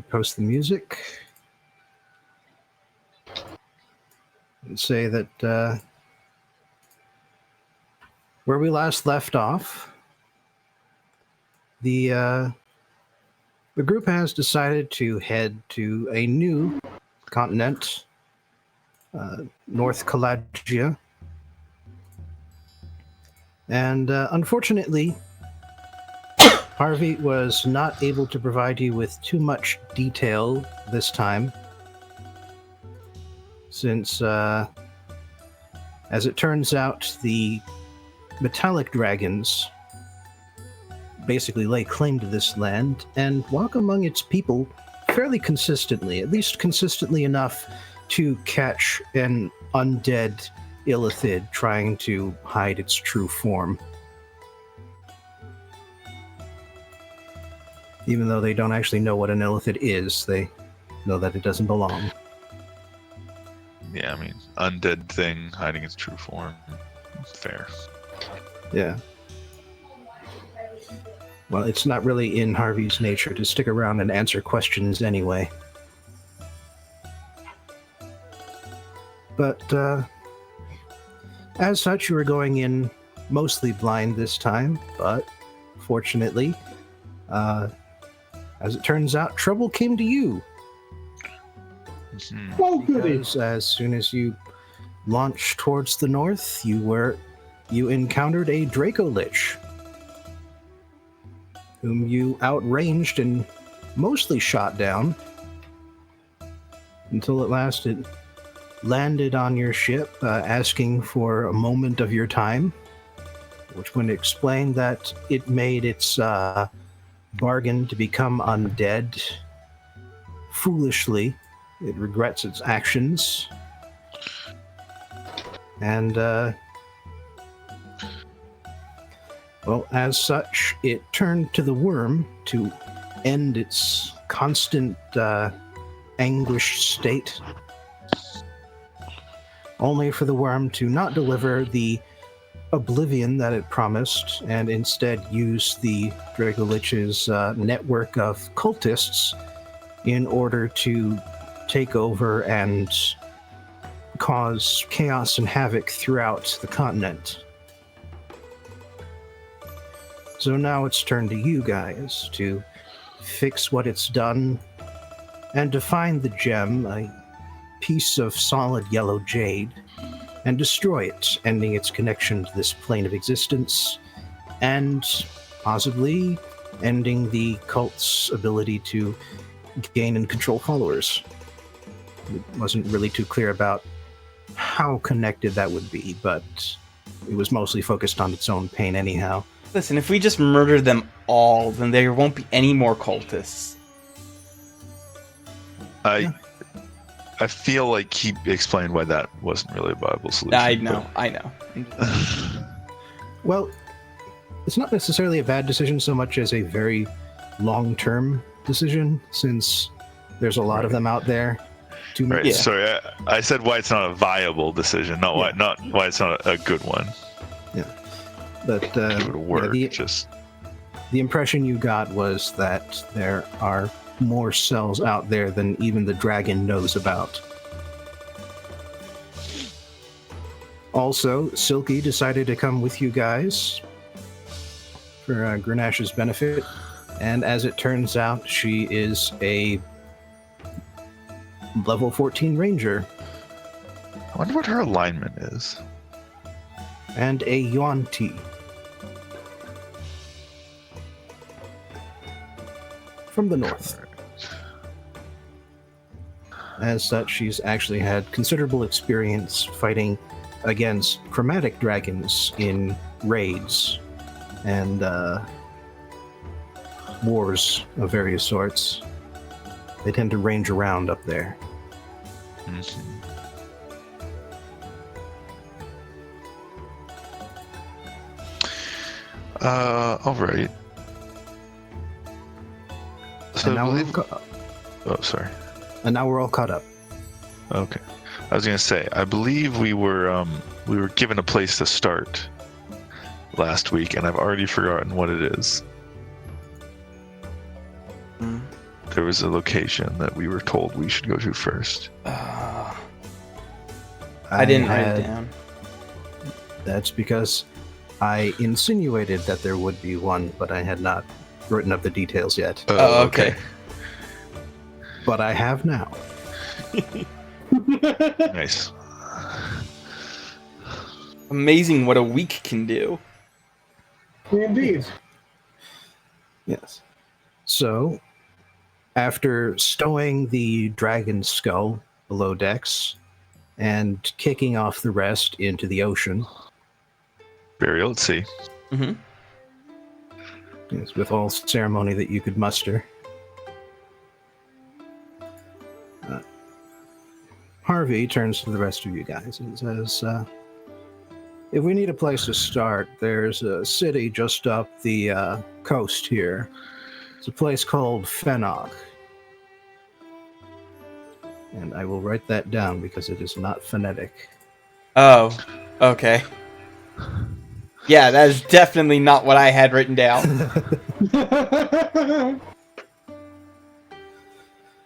Post the music. And say that where we last left off, the group has decided to head to a new continent, North Calagia. And unfortunately, Harvey was not able to provide you with too much detail this time, since, as it turns out, the metallic dragons basically lay claim to this land and walk among its people fairly consistently, at least consistently enough to catch an undead illithid trying to hide its true form. Even though they don't actually know what an illithid is, they know that it doesn't belong. Yeah, I mean, undead thing hiding its true form. Fair. Yeah. Well, it's not really in Harvey's nature to stick around and answer questions anyway. But, as such, you were going in mostly blind this time, but fortunately, as it turns out, trouble came to you. Mm-hmm. Well, Because as soon as you launched towards the north, you encountered a Draco Lich, whom you outranged and mostly shot down, until at last it landed on your ship, asking for a moment of your time, which would explain that it made its bargain to become undead foolishly. It regrets its actions. And, well, as such, it turned to the worm to end its constant anguished state, only for the worm to not deliver the oblivion that it promised, and instead use the Draco Lich's network of cultists in order to take over and cause chaos and havoc throughout the continent. So now it's turned to you guys to fix what it's done and to find the gem, a piece of solid yellow jade, and destroy it, ending its connection to this plane of existence, and possibly ending the cult's ability to gain and control followers. It wasn't really too clear about how connected that would be, but it was mostly focused on its own pain anyhow. Listen, if we just murder them all, then there won't be any more cultists. I feel like he explained why that wasn't really a viable solution. I know. Well, it's not necessarily a bad decision so much as a very long-term decision, since there's a lot of them out there. Right. Yeah. Sorry, I said why it's not a viable decision, not why it's not a good one. Yeah. But Give it a word. the impression you got was that there are more cells out there than even the dragon knows about. Also, SIlke decided to come with you guys for Grenash's benefit, and as it turns out, she is a level 14 ranger I wonder what her alignment is. and a Yuan-Ti. From the north. As such, she's actually had considerable experience fighting against chromatic dragons in raids and wars of various sorts. They tend to range around up there. Mhm. All right. So And I now, believe. Oh, sorry. and now we're all caught up. Okay. I was gonna say, I believe we were given a place to start last week, and I've already forgotten what it is. there was a location that we were told we should go to first. I didn't write it down. That's because I insinuated that there would be one, but I had not written up the details yet. Oh, okay. But I have now. Nice. Amazing what a week can do. Indeed. Yes. So, after stowing the dragon skull below decks and kicking off the rest into the ocean, Burial at sea. Mm-hmm. yes, with all ceremony that you could muster, Harvey turns to the rest of you guys and says, if we need a place to start, there's a city just up the coast here. It's a place called Fennog. And I will write that down because it is not phonetic. Oh, okay. Yeah, that is definitely not what I had written down.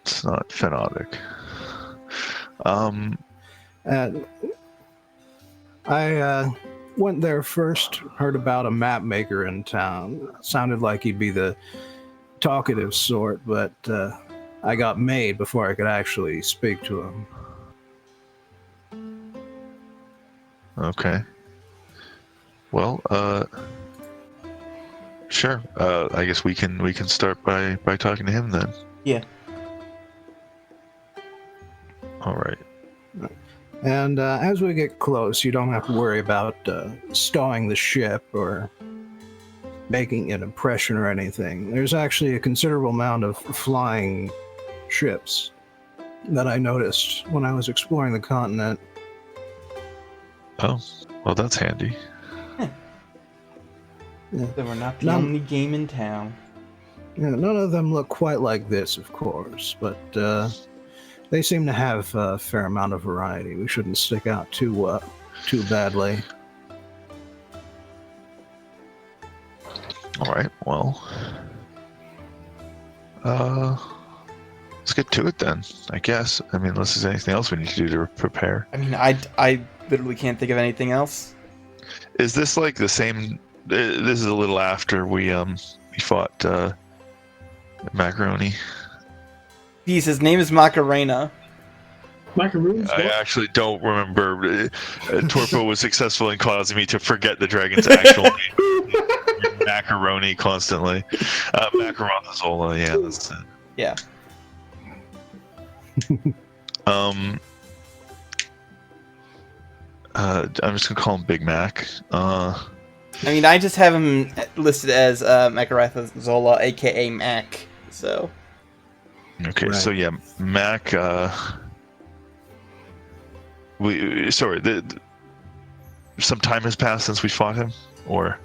It's not phonetic. And I went there first, heard about a map maker in town. Sounded like he'd be the talkative sort, but I got made before I could actually speak to him. Okay. Well, sure. I guess we can start by talking to him then. Yeah. All right. And as we get close, you don't have to worry about stowing the ship or making an impression or anything. There's actually a considerable amount of flying ships that I noticed when I was exploring the continent. Oh, well, that's handy. Yeah. Then we're not the only game in town. Yeah, none of them look quite like this, of course, but they seem to have a fair amount of variety. We shouldn't stick out too badly. All right. Well, let's get to it then. I guess. I mean, unless there's anything else we need to do to prepare. I mean, I literally can't think of anything else. Is this like the same? This is a little after we fought Macaroni. Geez, his name is Macarena. Macaroons? I actually don't remember. Torpo was successful in causing me to forget the dragon's actual name. Macaroni constantly. Macaronazola, yeah, that's it. Yeah. I'm just gonna call him Big Mac. I mean, I just have him listed as Macaronazola, aka Mac. So. Okay, Right. so yeah, Mac. Some time has passed since we fought him, or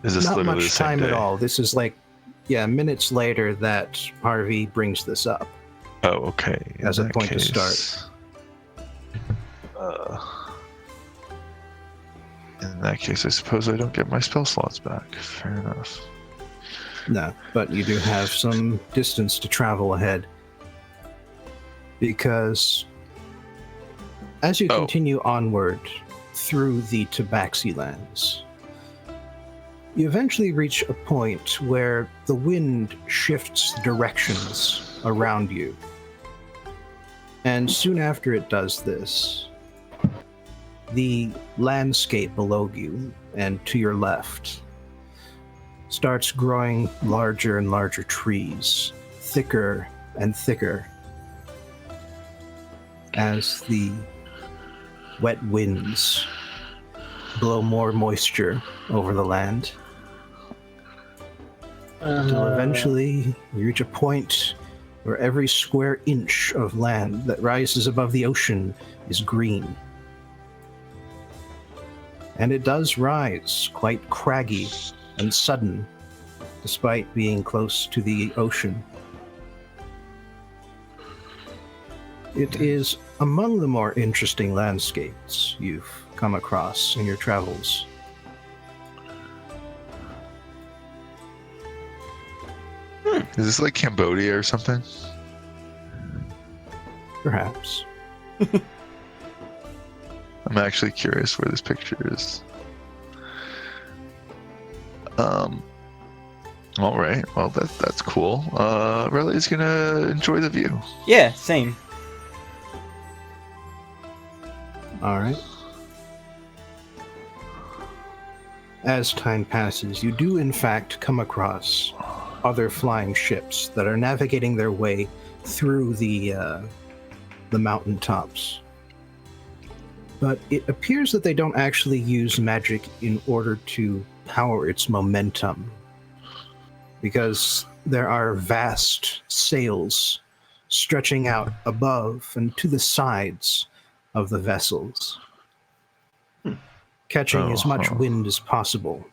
is this Not literally the much same time day? at all. This is like, minutes later that Harvey brings this up. Oh, okay. In As a that point to start. In that case, I suppose I don't get my spell slots back. Fair enough. No, but you do have some distance to travel ahead. Because as you continue onward through the Tabaxi lands, you eventually reach a point where the wind shifts directions around you. And soon after it does this, the landscape below you and to your left starts growing larger and larger trees, thicker and thicker, as the wet winds blow more moisture over the land. Until eventually you reach a point where every square inch of land that rises above the ocean is green. And it does rise quite craggy and sudden, despite being close to the ocean. It is among the more interesting landscapes you've come across in your travels. Is this like Cambodia or something? Perhaps. I'm actually curious where this picture is. All right. Well, that's cool. Riley's gonna enjoy the view. Yeah, same. All right. As time passes, you do in fact come across other flying ships that are navigating their way through the mountaintops. But it appears that they don't actually use magic in order to power its momentum, because there are vast sails stretching out above and to the sides of the vessels, catching as much wind as possible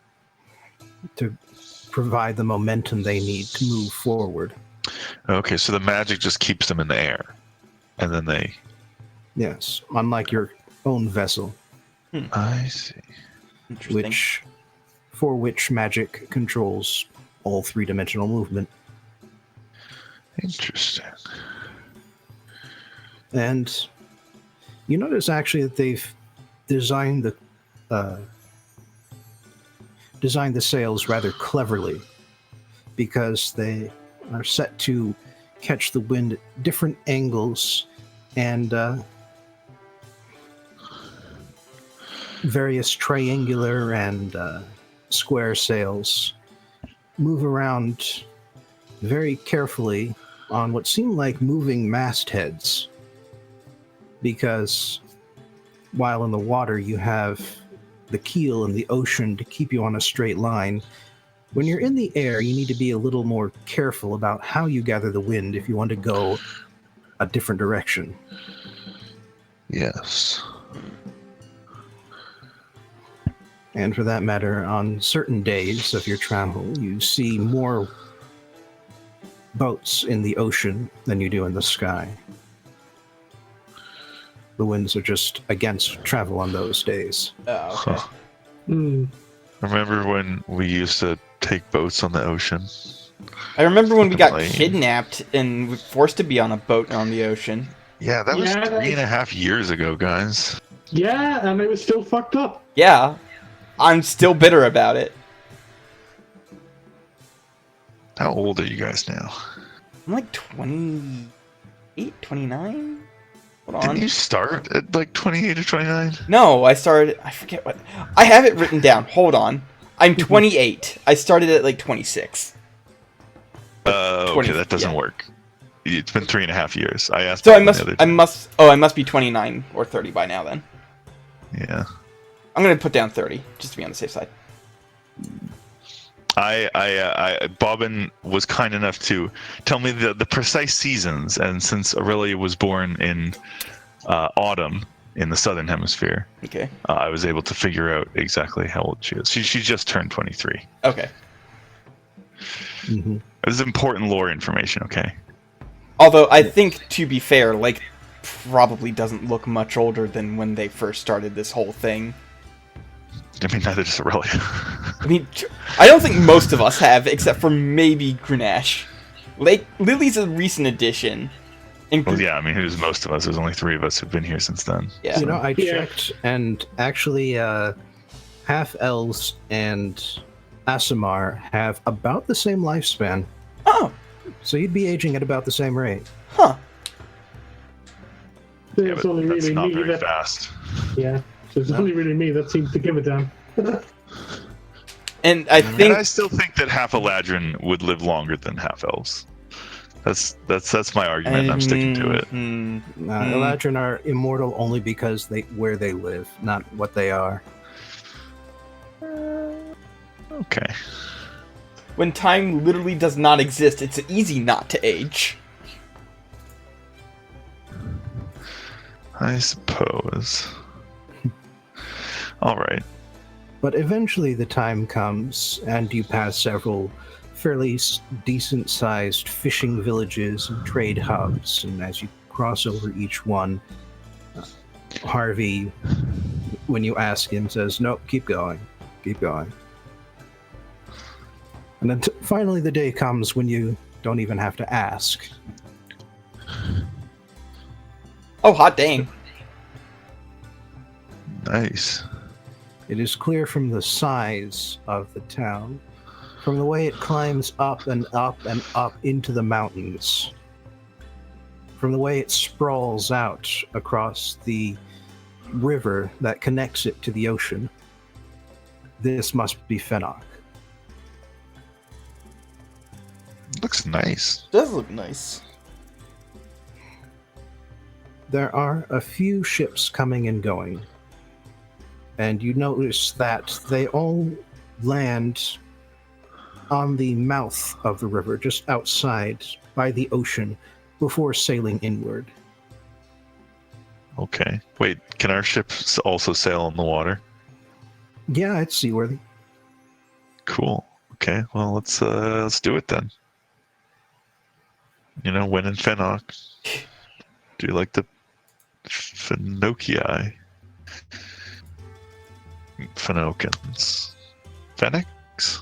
to provide the momentum they need to move forward. Okay, so the magic just keeps them in the air, and then they... Yes, unlike your own vessel, I see. Interesting. for which magic controls all three-dimensional movement. Interesting. And you notice actually that they've designed the sails rather cleverly, because they are set to catch the wind at different angles, and various triangular and square sails move around very carefully on what seem like moving mastheads, because while in the water you have the keel and the ocean to keep you on a straight line, when you're in the air you need to be a little more careful about how you gather the wind if you want to go a different direction. Yes. And for that matter, on certain days of your travel, you see more boats in the ocean than you do in the sky. The winds are just against travel on those days. Oh, okay. Huh. Hmm. Remember when we used to take boats on the ocean? I remember when we got Lame. kidnapped and were forced to be on a boat on the ocean. Yeah, that was Yeah, 3.5 years ago, guys. Yeah, and it was still fucked up. Yeah, I'm still bitter about it. How old are you guys now? I'm like 28, 29? Hold on. Didn't you start at like 28 or 29? No, I started... I forget what... I have it written down. Hold on. I'm 28. I started at like 26. Okay, 20, that doesn't yeah. work. It's been 3.5 years. I asked. So I Bob the other day. I must be 29 or 30 by now then. Yeah. I'm gonna put down 30, just to be on the safe side. Bobbin was kind enough to tell me the precise seasons, and since Aurelia was born in autumn in the southern hemisphere, Okay. I was able to figure out exactly how old she is. She just turned 23. Okay. Mm-hmm. This is important lore information, okay? Although I think, to be fair, like, probably doesn't look much older than when they first started this whole thing. I mean, neither does Aurelia. I mean, I don't think most of us have, except for maybe Grenache. Like, Lilly's a recent addition. And Well, yeah, I mean, who's most of us? There's only 3 of us who've been here since then. Yeah. You know, I Yeah. checked, and actually, half-elves and Aasimar have about the same lifespan. Oh, So you'd be aging at about the same rate. huh. Yeah, It's but only that's really not me very that. fast. Yeah, so it's only really me that seems to give a damn. And I And think... I still think that half Eladrin would live longer than half elves. That's my argument. And I'm sticking to it. Eladrin are immortal only because where they live, not what they are. Okay. When time literally does not exist, it's easy not to age. I suppose. All right. But eventually the time comes, and you pass several fairly decent-sized fishing villages and trade hubs, and as you cross over each one, Harvey, when you ask him, says, "Nope, keep going, keep going." And then finally the day comes when you don't even have to ask. Oh, hot dang. Nice. It is clear from the size of the town, from the way it climbs up and up and up into the mountains, from the way it sprawls out across the river that connects it to the ocean. This must be Fennec. Looks nice. Does look nice. There are a few ships coming and going, and you notice that they all land on the mouth of the river, just outside by the ocean, before sailing inward. Okay. Wait, can our ships also sail on the water? Yeah, it's seaworthy. Cool. Okay, well let's do it then. You know, when in Fennec. Do you like the Fenocii? Fenokins. Fennecs?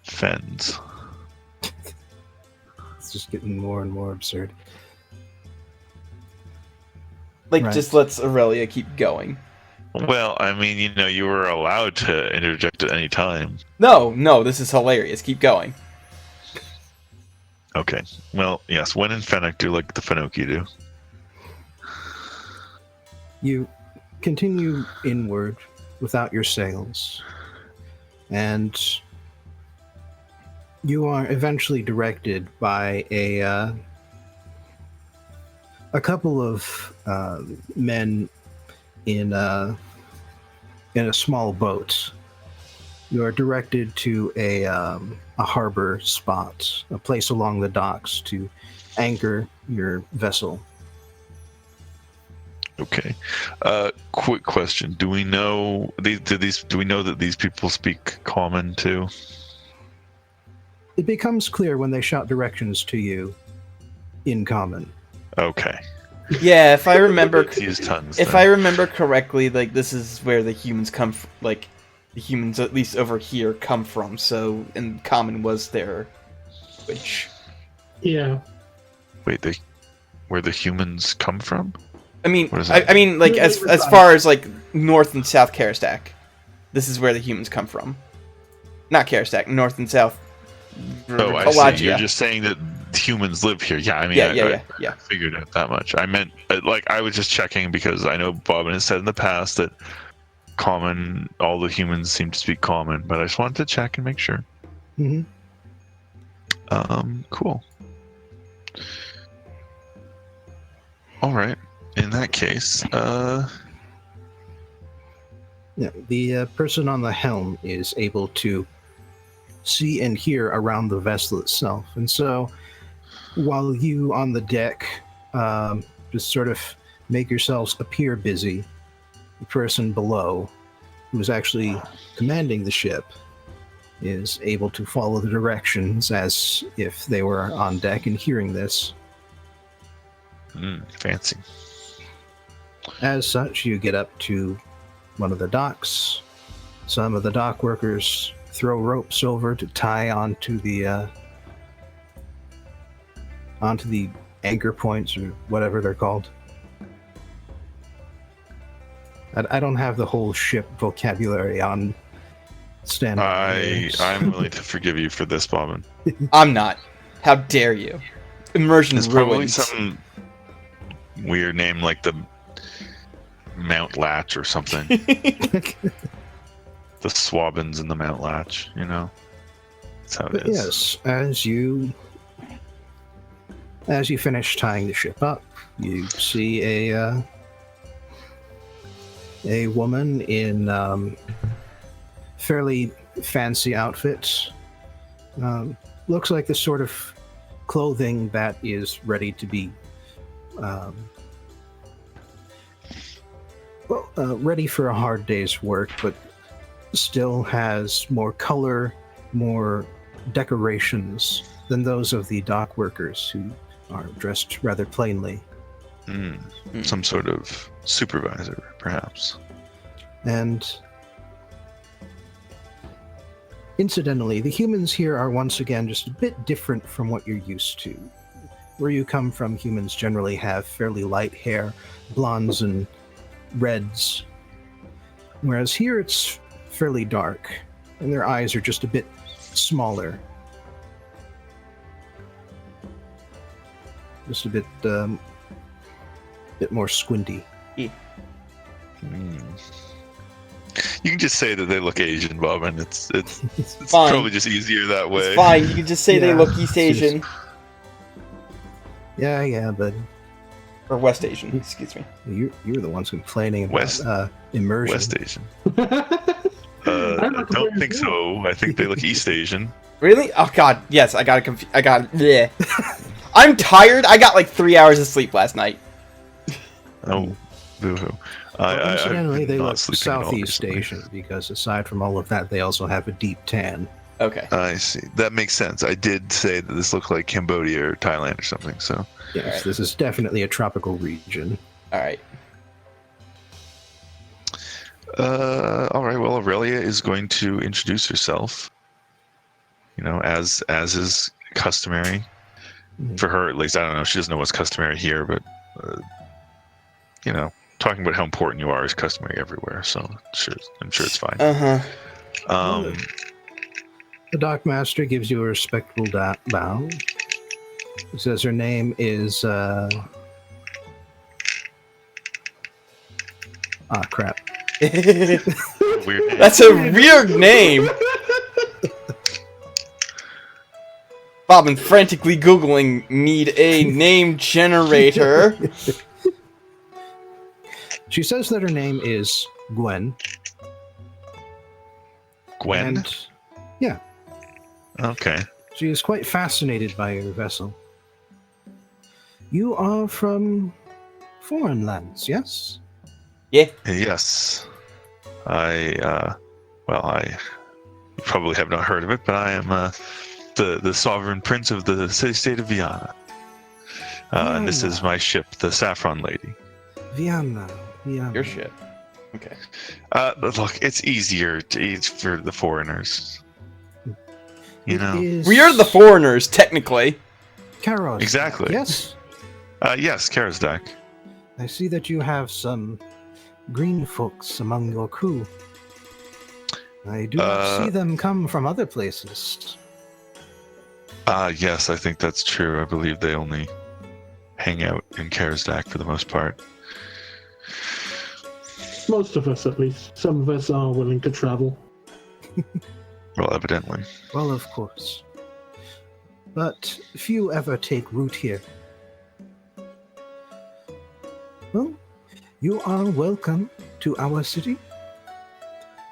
Fens. It's just getting more and more absurd. Like, Right. just lets Aurelia keep going. Well, I mean, you know, you were allowed to interject at any time. No, this is hilarious. Keep going. Okay. Well, yes, when in Fennec, do like the Fenoki do. You continue inward without your sails, and you are eventually directed by a couple of men in a small boat. You are directed to a harbor spot, a place along the docks to anchor your vessel. Okay. Quick question: do we know Do we know that these people speak Common too? It becomes clear when they shout directions to you in common. Okay. Yeah, if I remember, Let's use tons. if then. I remember correctly, like this is where the humans come from. Like the humans, at least over here, come from. So, and common was their language. Yeah. Wait, where the humans come from? I mean, What is that? I mean, like No, as no, far as like North and South Karastak, this is where the humans come from. Not Karastak, North and South. Oh, I Kalagia. see. You're just saying that humans live here. Yeah, I mean, Yeah. I figured out that much. I meant, like, I was just checking because I know Bobbin has said in the past that all the humans seem to speak Common, but I just wanted to check and make sure. Mm-hmm. Cool. All right. In that case, Yeah, the person on the helm is able to see and hear around the vessel itself. And so, while you on the deck just sort of make yourselves appear busy, the person below, who's actually commanding the ship, is able to follow the directions as if they were on deck and hearing this. fancy. As such, you get up to one of the docks. Some of the dock workers throw ropes over to tie onto the anchor points or whatever they're called. I don't have the whole ship vocabulary on standby. I'm willing to forgive you for this, Bobbin. I'm not. How dare you? Immersion It's probably ruins. some weird name like the Mount Latch or something. The Swabbins and the Mount Latch, you know? That's how it But is. yes, as you finish tying the ship up, you see a woman in fairly fancy outfits. Looks like the sort of clothing that is ready to be ready for a hard day's work, but still has more color, more decorations than those of the dock workers who are dressed rather plainly. Some sort of supervisor, perhaps. And Incidentally, the humans here are once again just a bit different from what you're used to. Where you come from, humans generally have fairly light hair, blondes and reds, whereas here it's fairly dark, and their eyes are just a bit smaller. Just a bit more squinty. Hmm. You can just say that they look Asian, Bob, and it's Fine. probably just easier that way. It's fine. You can just say they Yeah, look East Asian Yeah, but or West Asian. Excuse me. you're the ones complaining about West- immersion. West Asian. I don't think so. I think they look East Asian. Really? Oh God, yes. I got it. Bleh. I'm tired. I got like 3 hours of sleep last night. Oh, boo-hoo. Well, incidentally, I've they been not look sleeping at all Southeast recently. Asian because aside from all of that, they also have a deep tan. Okay. I see. That makes sense. I did say that this looked like Cambodia or Thailand or something. So Yes, Alright. this is definitely a tropical region. All right. all right. Well, Aurelia is going to introduce herself. You know, as is customary for her, at least. I don't know. She doesn't know what's customary here, but you know, talking about how important you are is customary everywhere. So I'm sure it's fine. Uh huh. Um, The Dockmaster gives you a respectful bow. He says her name is crap. weird name. That's a weird name. Bob, I'm frantically Googling need a name generator. She says that her name is Gwen. Gwen. And yeah, Okay. she is quite fascinated by your vessel. You are from foreign lands, yes? Yes. I you probably have not heard of it, but I am the sovereign prince of the city-state of Vienna. And this is my ship, the Saffron Lady. Vienna. Your ship. Okay. But look, it's easier for the foreigners. You know? We are the foreigners, technically. Karos. Exactly. Yes. Yes, Karasdak. I see that you have some green folks among your crew. I do not see them come from other places. Yes, I think that's true. I believe they only hang out in Karasdak for the most part. Most of us, at least. Some of us are willing to travel. Well, evidently. Well, of course. But few ever take root here. Well, you are welcome to our city.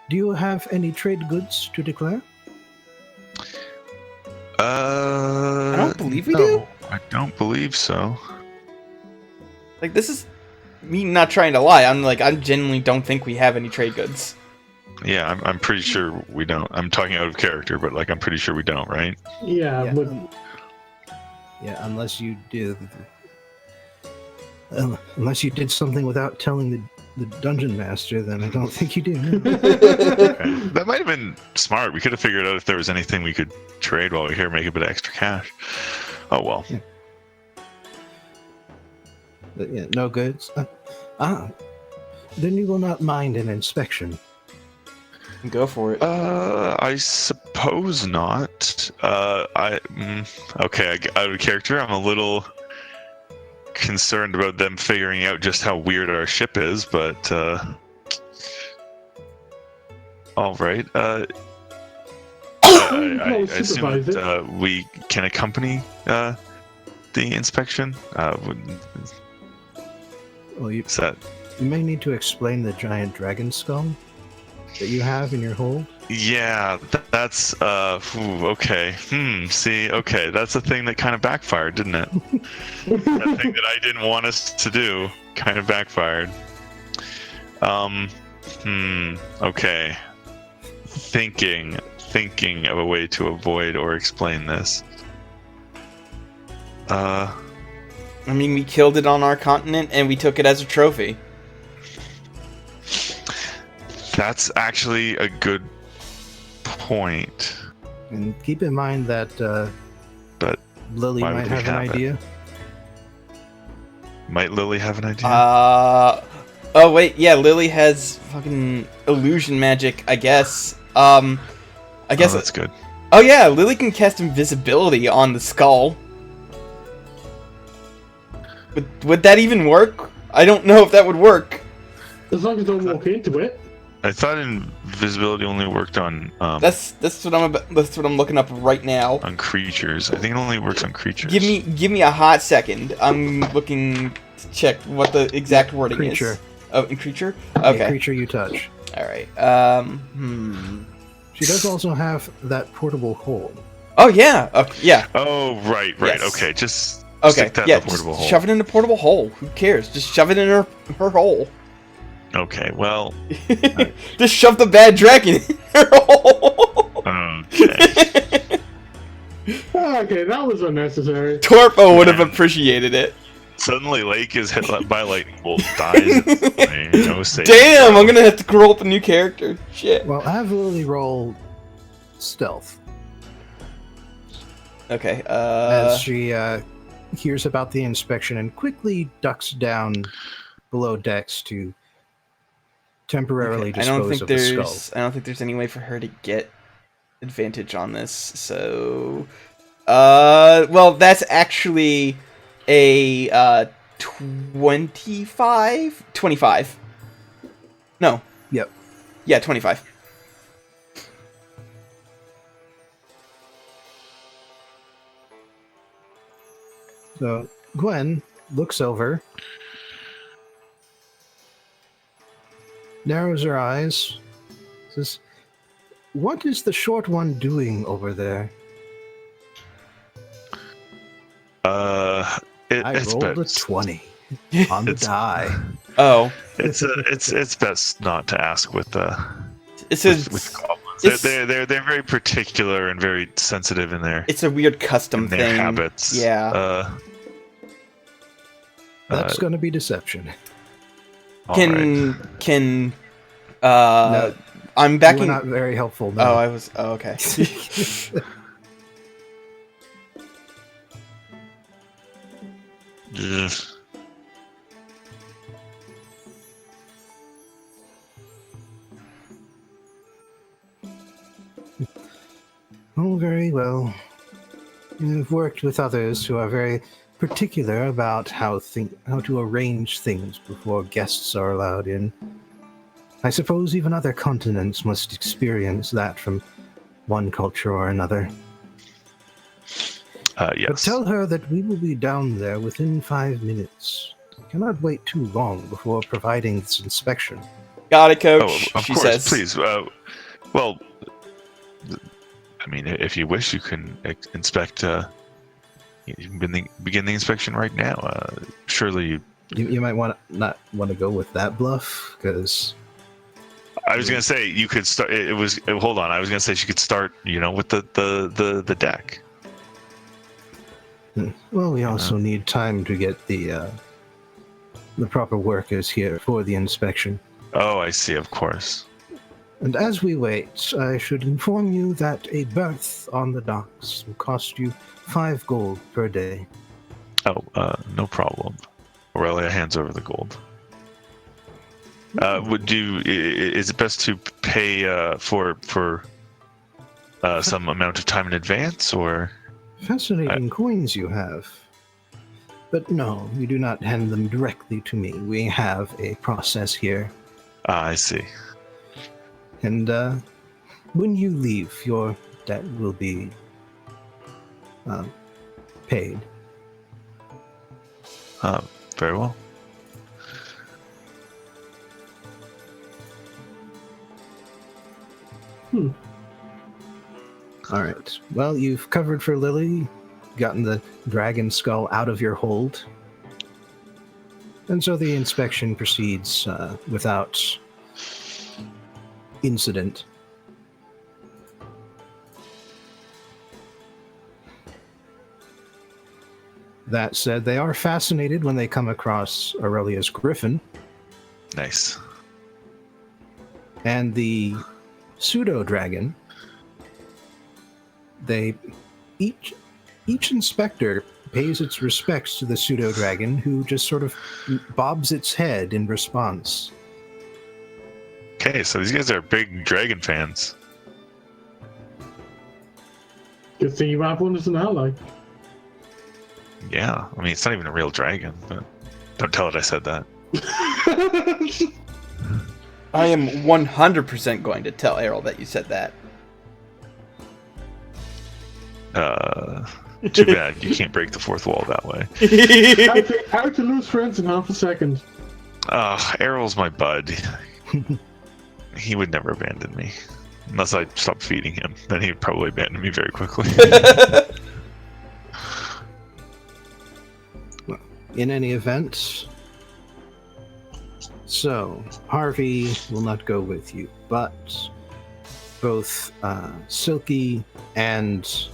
Do you have any trade goods to declare? I don't believe we no, do. I don't believe so. Like, this is me not trying to lie. I genuinely don't think we have any trade goods. Yeah, I'm pretty sure we don't. I'm talking out of character, but like I'm pretty sure we don't, right? Yeah, Yeah. but Yeah, unless you do. Unless you did something without telling the dungeon master, then I don't think you do. Okay. That might have been smart. We could have figured out if there was anything we could trade while we're here, make a bit of extra cash. Oh well. But yeah, no goods. Then you will not mind an inspection. Go for it. I suppose not. Okay, out of character, I'm a little concerned about them figuring out just how weird our ship is, but all right. I assume that, we can accompany the inspection. Well, you Is that? may need to explain the giant dragon skull that you have in your hold. Yeah, that's okay. See, okay, that's a thing that kind of backfired, didn't it? That thing that I didn't want us to do kind of backfired. Okay. Thinking of a way to avoid or explain this. I mean, we killed it on our continent and we took it as a trophy. That's actually a good point. And keep in mind that But Lilly why might would we have an have it? idea. Might Lilly have an idea? Oh wait, yeah, Lilly has fucking illusion magic, I guess. I guess. Oh, that's good. Oh yeah, Lilly can cast invisibility on the skull. Would that even work? I don't know if that would work. As long as don't walk into it. I thought invisibility only worked on That's what I'm looking up right now. on creatures. I think it only works on creatures. Give me a hot second. I'm looking to check what the exact wording Creature. is. Oh, in creature? Yeah, Okay. creature you touch. Alright. She does also have that portable hole. Oh yeah. Yeah. Oh, right. Yes. Okay, just Okay. stick that Yeah. in the portable Just hole. shove it in the portable hole. Who cares? Just shove it in her hole. Okay, well, Just shove the bad dragon in her hole. okay. Okay, that was unnecessary. Torpo would have appreciated it. Suddenly, Lake is hit by a lightning bolt, dies. No save. Damn, I'm gonna have to grow up a new character. Shit. Well, have Lilly roll stealth Okay. as she hears about the inspection and quickly ducks down below decks to temporarily Okay, dispose of the skull. I don't think there's any way for her to get advantage on this. So, well, that's actually a 25. No. Yep. Yeah, 25. So Gwen looks over, narrows her eyes, says, "What is the short one doing over there?" I I rolled a 20 on the die. Oh, it's best not to ask with it's with a goblins. They're very particular and very sensitive in their it's a weird custom their thing. habits. Yeah. That's going to be deception. Alright. Can No, I'm you backing. were not very helpful. No. Oh, I was. Oh, okay. Ugh. Oh, very well. You've worked with others who are very particular about how to arrange things before guests are allowed in. I suppose even other continents must experience that from one culture or another. But Yes. tell her that we will be down there within 5 minutes. We cannot wait too long before providing this inspection. Got it, Oh, coach. of She course, says. please. Well, I mean, if you wish, you can inspect. You can begin the inspection right now. Surely, You might not want to go with that bluff, because I was gonna say you could start. Hold on. I was gonna say she could start. With the deck. well, we also need time to get the proper workers here for the inspection. Oh, I see. Of course. And as we wait, I should inform you that a berth on the docks will cost you 5 gold per day. Oh, no problem. Aurelia hands over the gold. Is it best to pay for some amount of time in advance, or? Fascinating coins you have. But no, you do not hand them directly to me. We have a process here. I see. And when you leave, your debt will be paid. Very well. All right. Well, you've covered for Lilly, gotten the dragon skull out of your hold. And so the inspection proceeds without incident. That said, they are fascinated when they come across Aurelia's griffin Nice. and the pseudo dragon they each inspector pays its respects to the pseudo dragon, who just sort of bobs its head in response. Okay, so these guys are big dragon fans. Good thing you have one as an ally. Yeah, I mean, it's not even a real dragon, but don't tell it I said that. I am 100% going to tell Errol that you said that. Too bad. You can't break the fourth wall that way. How to lose friends in half a second. Errol's my bud. He would never abandon me. Unless I stopped feeding him. Then he'd probably abandon me very quickly. In any event, so Harvey will not go with you, but both SIlke and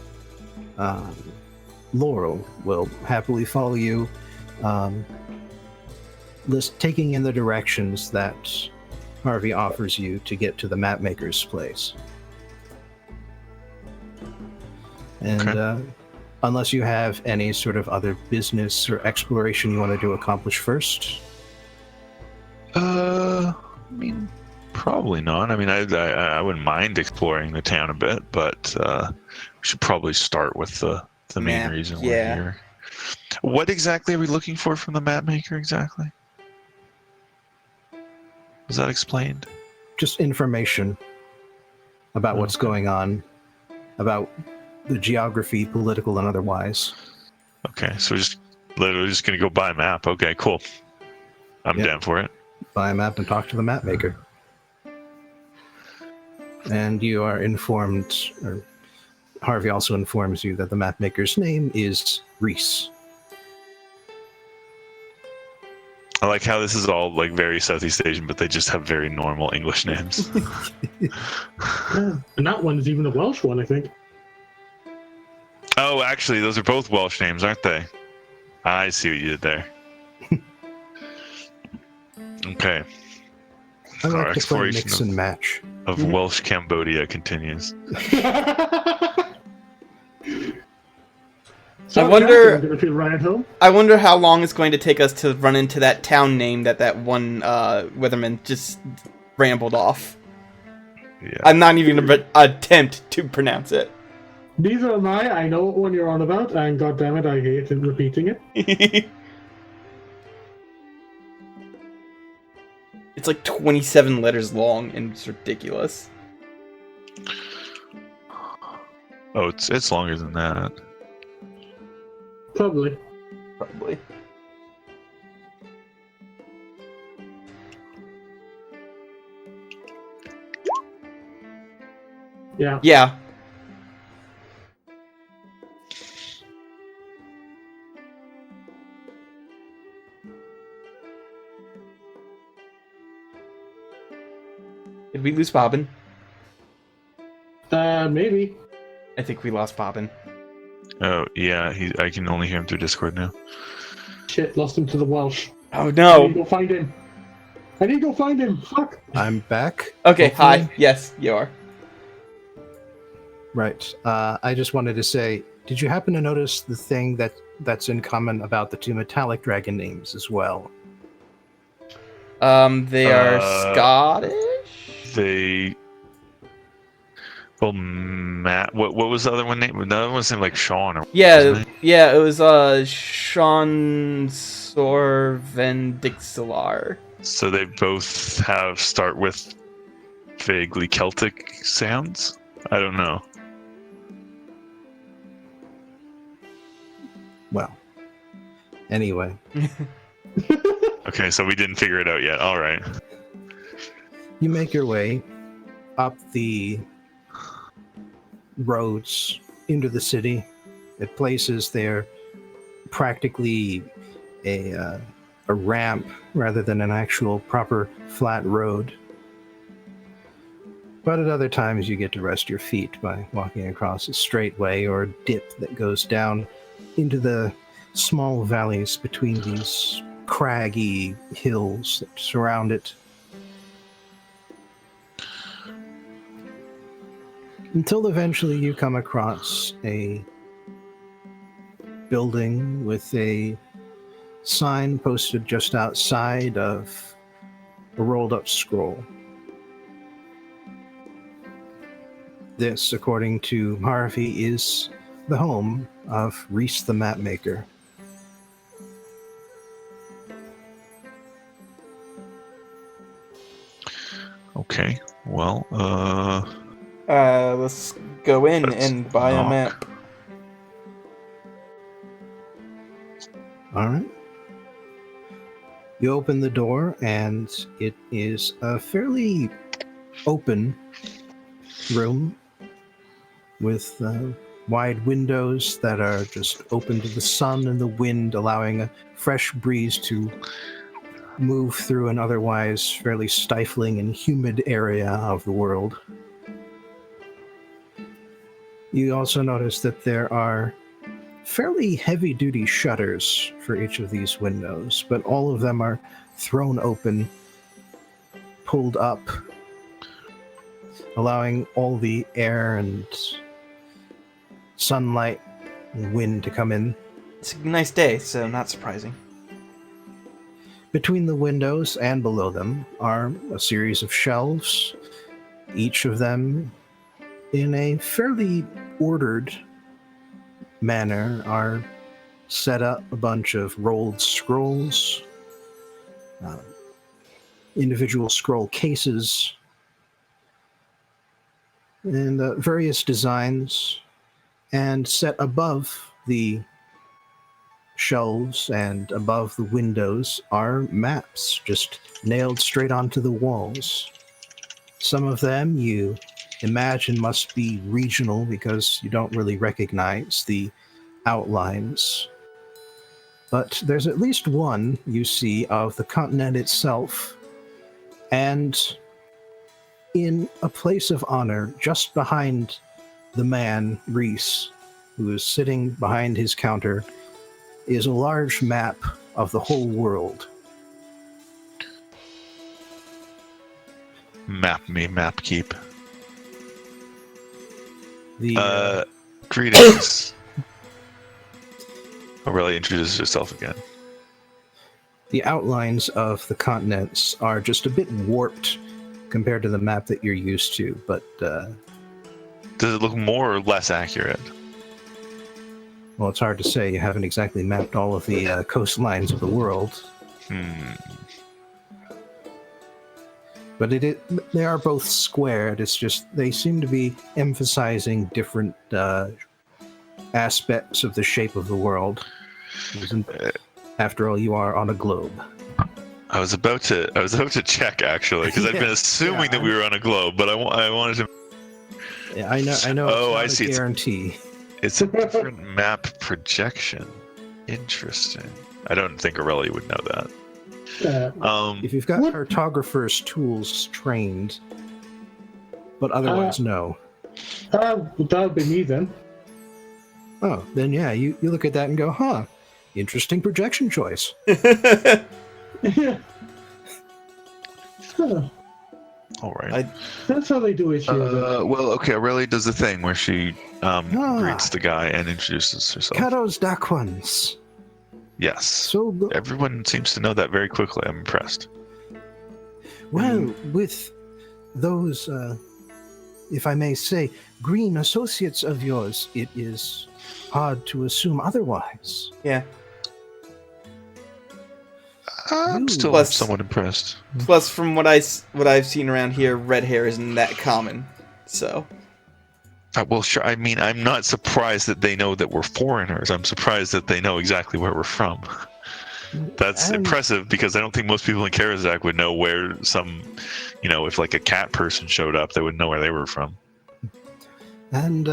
Laurel will happily follow you, taking in the directions that Harvey offers you to get to the mapmaker's place. And Okay. Unless you have any sort of other business or exploration you want to accomplish first. I mean, probably not. I mean, I wouldn't mind exploring the town a bit, but we should probably start with the main Map, reason yeah. we're here. What exactly are we looking for from the map maker exactly? Was that explained? Just information about what's going on, about the geography, political and otherwise. Okay, so we're just literally just gonna go buy a map. Okay, cool. I'm Yep. down for it. Buy a map and talk to the map maker. And you are informed, or Harvey also informs you that the map maker's name is Reese. I like how this is all like very Southeast Asian, but they just have very normal English names. Yeah. And that one is even a Welsh one, I think. Oh, actually, those are both Welsh names, aren't they? I see what you did there. Okay. I Our like to play exploration mix and match. of Welsh Cambodia continues. So wonder- I'm gonna feel right at home. I wonder how long it's going to take us to run into that town name that one Weatherman just rambled off. Yeah. I'm not even going to attempt to pronounce it. Neither am I. I know what one you're on about, and goddammit, I hate repeating it. It's like 27 letters long, and it's ridiculous. Oh, it's longer than that. Probably. Probably. Yeah. Yeah. Did we lose Bobbin? Maybe. I think we lost Bobbin. Oh, yeah, I can only hear him through Discord now. Shit, lost him to the Welsh. Oh I need no! to go find him. I need to go find him. Fuck. I'm back. Okay, hi. Hopefully. Yes, you are. Right. I just wanted to say, did you happen to notice the thing that's in common about the two metallic dragon names as well? They are Scottish? They. Well, Matt. What was the other one name? The other one seemed like Sean. Or Yeah, wasn't it? yeah, it was Sean Sorvendixelar. So they both start with vaguely Celtic sounds. I don't know. Well, anyway, Okay, so we didn't figure it out yet. All right. you make your way up the roads into the city. At places they're practically a ramp rather than an actual proper flat road. But at other times you get to rest your feet by walking across a straightway or a dip that goes down into the small valleys between these craggy hills that surround it. Until eventually you come across a building with a sign posted just outside of a rolled up scroll. This, according to Harvey, is the home of Reese the Mapmaker. Okay. Well, let's go in Let's and buy a knock. map. All right. You open the door, and it is a fairly open room with wide windows that are just open to the sun and the wind, allowing a fresh breeze to move through an otherwise fairly stifling and humid area of the world. You also notice that there are fairly heavy-duty shutters for each of these windows, but all of them are thrown open, pulled up, allowing all the air and sunlight and wind to come in. It's a nice day, so not surprising. Between the windows and below them are a series of shelves, each of them in a fairly ordered manner are set up a bunch of rolled scrolls, individual scroll cases, and various designs, and set above the shelves and above the windows are maps just nailed straight onto the walls. Some of them you imagine must be regional because you don't really recognize the outlines. But there's at least one you see of the continent itself, and in a place of honor just behind the man, Reese, who is sitting behind his counter, is a large map of the whole world. Map me, map keep. The Greetings. Aurelia introduces herself again. the outlines of the continents are just a bit warped compared to the map that you're used to, but Does it look more or less accurate? well, it's hard to say. You haven't exactly mapped all of the coastlines of the world. But they are both squared. It's just they seem to be emphasizing different aspects of the shape of the world. After all, you are on a globe. I was about to check actually because I've been assuming that we were on a globe, but I wanted to. Yeah, I know. Oh, it's not a guarantee. It's a different map projection. Interesting. I don't think Aurelia would know that. If you've got cartographer's tools trained, but otherwise no. That would be me then. Oh, then yeah, you look at that and go, huh, interesting projection choice. Yeah. Huh. All right. That's how they do it here. Well, okay. Aurelia does the thing where she greets the guy and introduces herself. Kados Daquans. Yes. So good. Everyone seems to know that very quickly. I'm impressed. Well, with those, if I may say, green associates of yours, it is hard to assume otherwise. Yeah. I'm still Plus- somewhat impressed. Plus, from what I've seen around here, red hair isn't that common. So. Well, sure. I mean, I'm not surprised that they know that we're foreigners. I'm surprised that they know exactly where we're from. That's impressive because I don't think most people in Karazak would know where if like a cat person showed up, they would know where they were from. And,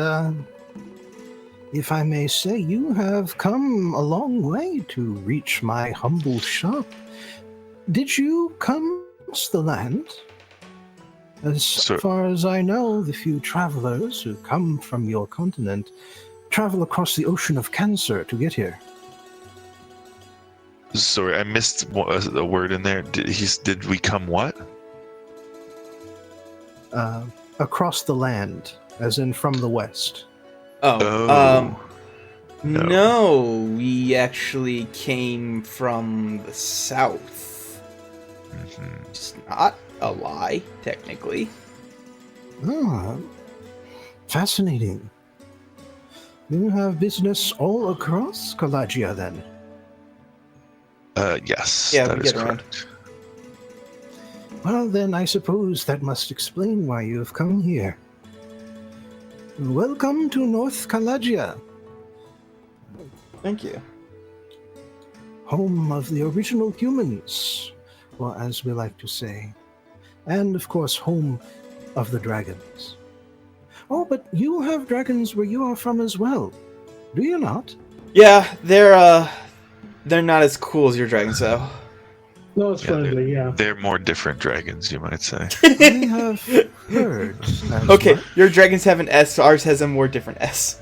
if I may say, you have come a long way to reach my humble shop. Did you come across the land? As far as I know, the few travelers who come from your continent travel across the ocean of Cancer to get here. Sorry, I missed a word in there. Did we come what? Across the land. as in from the west. Oh. No. No, we actually came from the south. Mhm. It's not a lie, technically. Ah, fascinating. You have business all across Kalagia, then? Yes, Yeah, that we is get around. correct. Well, then I suppose that must explain why you have come here. Welcome to North Kalagia, Thank you. home of the original humans, well, as we like to say. And, of course, home of the dragons. Oh, but you have dragons where you are from as well, do you not? Yeah, they're not as cool as your dragons, though. No, it's friendly, yeah. They're more different dragons, you might say. I have heard as Okay, much. your dragons have an S, so ours has a more different S.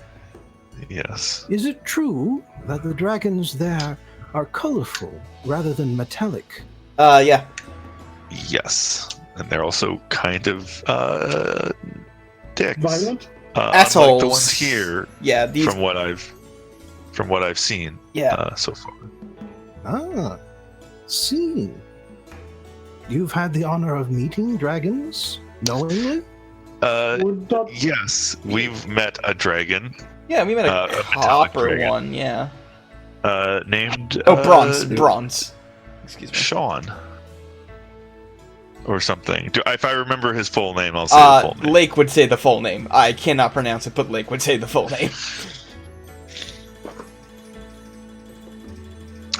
Yes. Is it true that the dragons there are colorful rather than metallic? Yeah. Yes. And they're also kind of dicks. Violent? Unlike the Assholes. ones here, Yeah, these. from what I've seen Yeah. so far. Ah, see. You've had the honor of meeting dragons knowingly? Would that Yes, we've met a dragon Yeah, we met a a metallic copper dragon. one, yeah. named Oh, bronze. Excuse me. Sean or something. If I remember his full name, I'll say the full name. Lake would say the full name. I cannot pronounce it, but Lake would say the full name.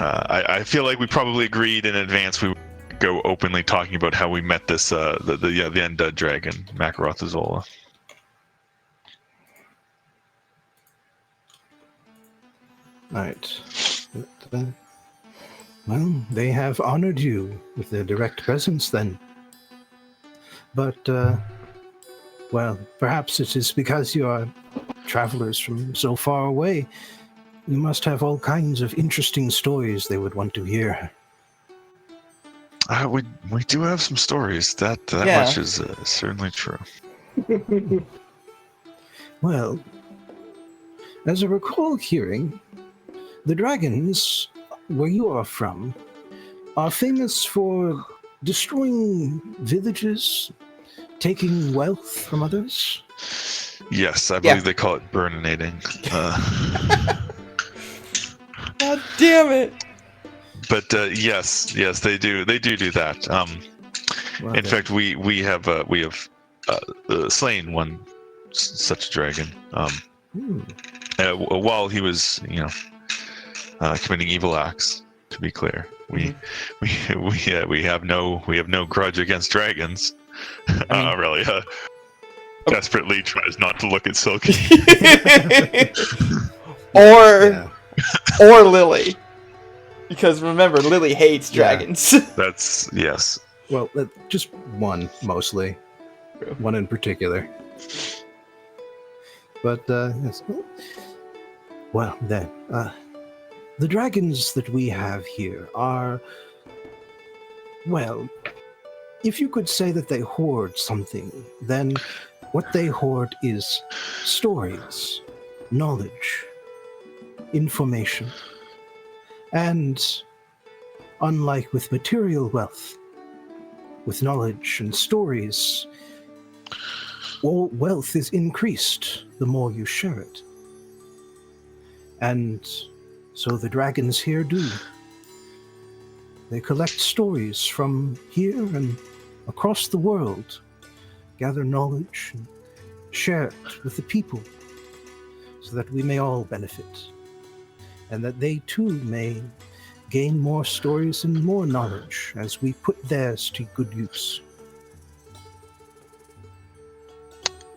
I feel like we probably agreed in advance we would go openly talking about how we met this the undead dragon, Makaroth. Right. Well, they have honored you with their direct presence then. But, well, perhaps it is because you are travelers from so far away. You must have all kinds of interesting stories they would want to hear. We do have some stories. That Yeah. much is certainly true. Well, as I recall hearing, the dragons, where you are from, are famous for destroying villages, taking wealth from others. Yes, I believe they call it burninating. God damn it! But yes, they do that. Well, In fact, we have slain one such a dragon. While he was, committing evil acts. To be clear, we have no grudge against dragons. Marlia desperately tries not to look at SIlke. or Lilly, because remember, Lilly hates dragons. That's yes. well, just one, mostly. True. One in particular. But, yes. Well, then, the dragons that we have here are, well, if you could say that they hoard something, then what they hoard is stories, knowledge, information. And unlike with material wealth, with knowledge and stories, all wealth is increased the more you share it. And so the dragons here do. They collect stories from here and across the world, gather knowledge, and share it with the people, so that we may all benefit, and that they too may gain more stories and more knowledge as we put theirs to good use.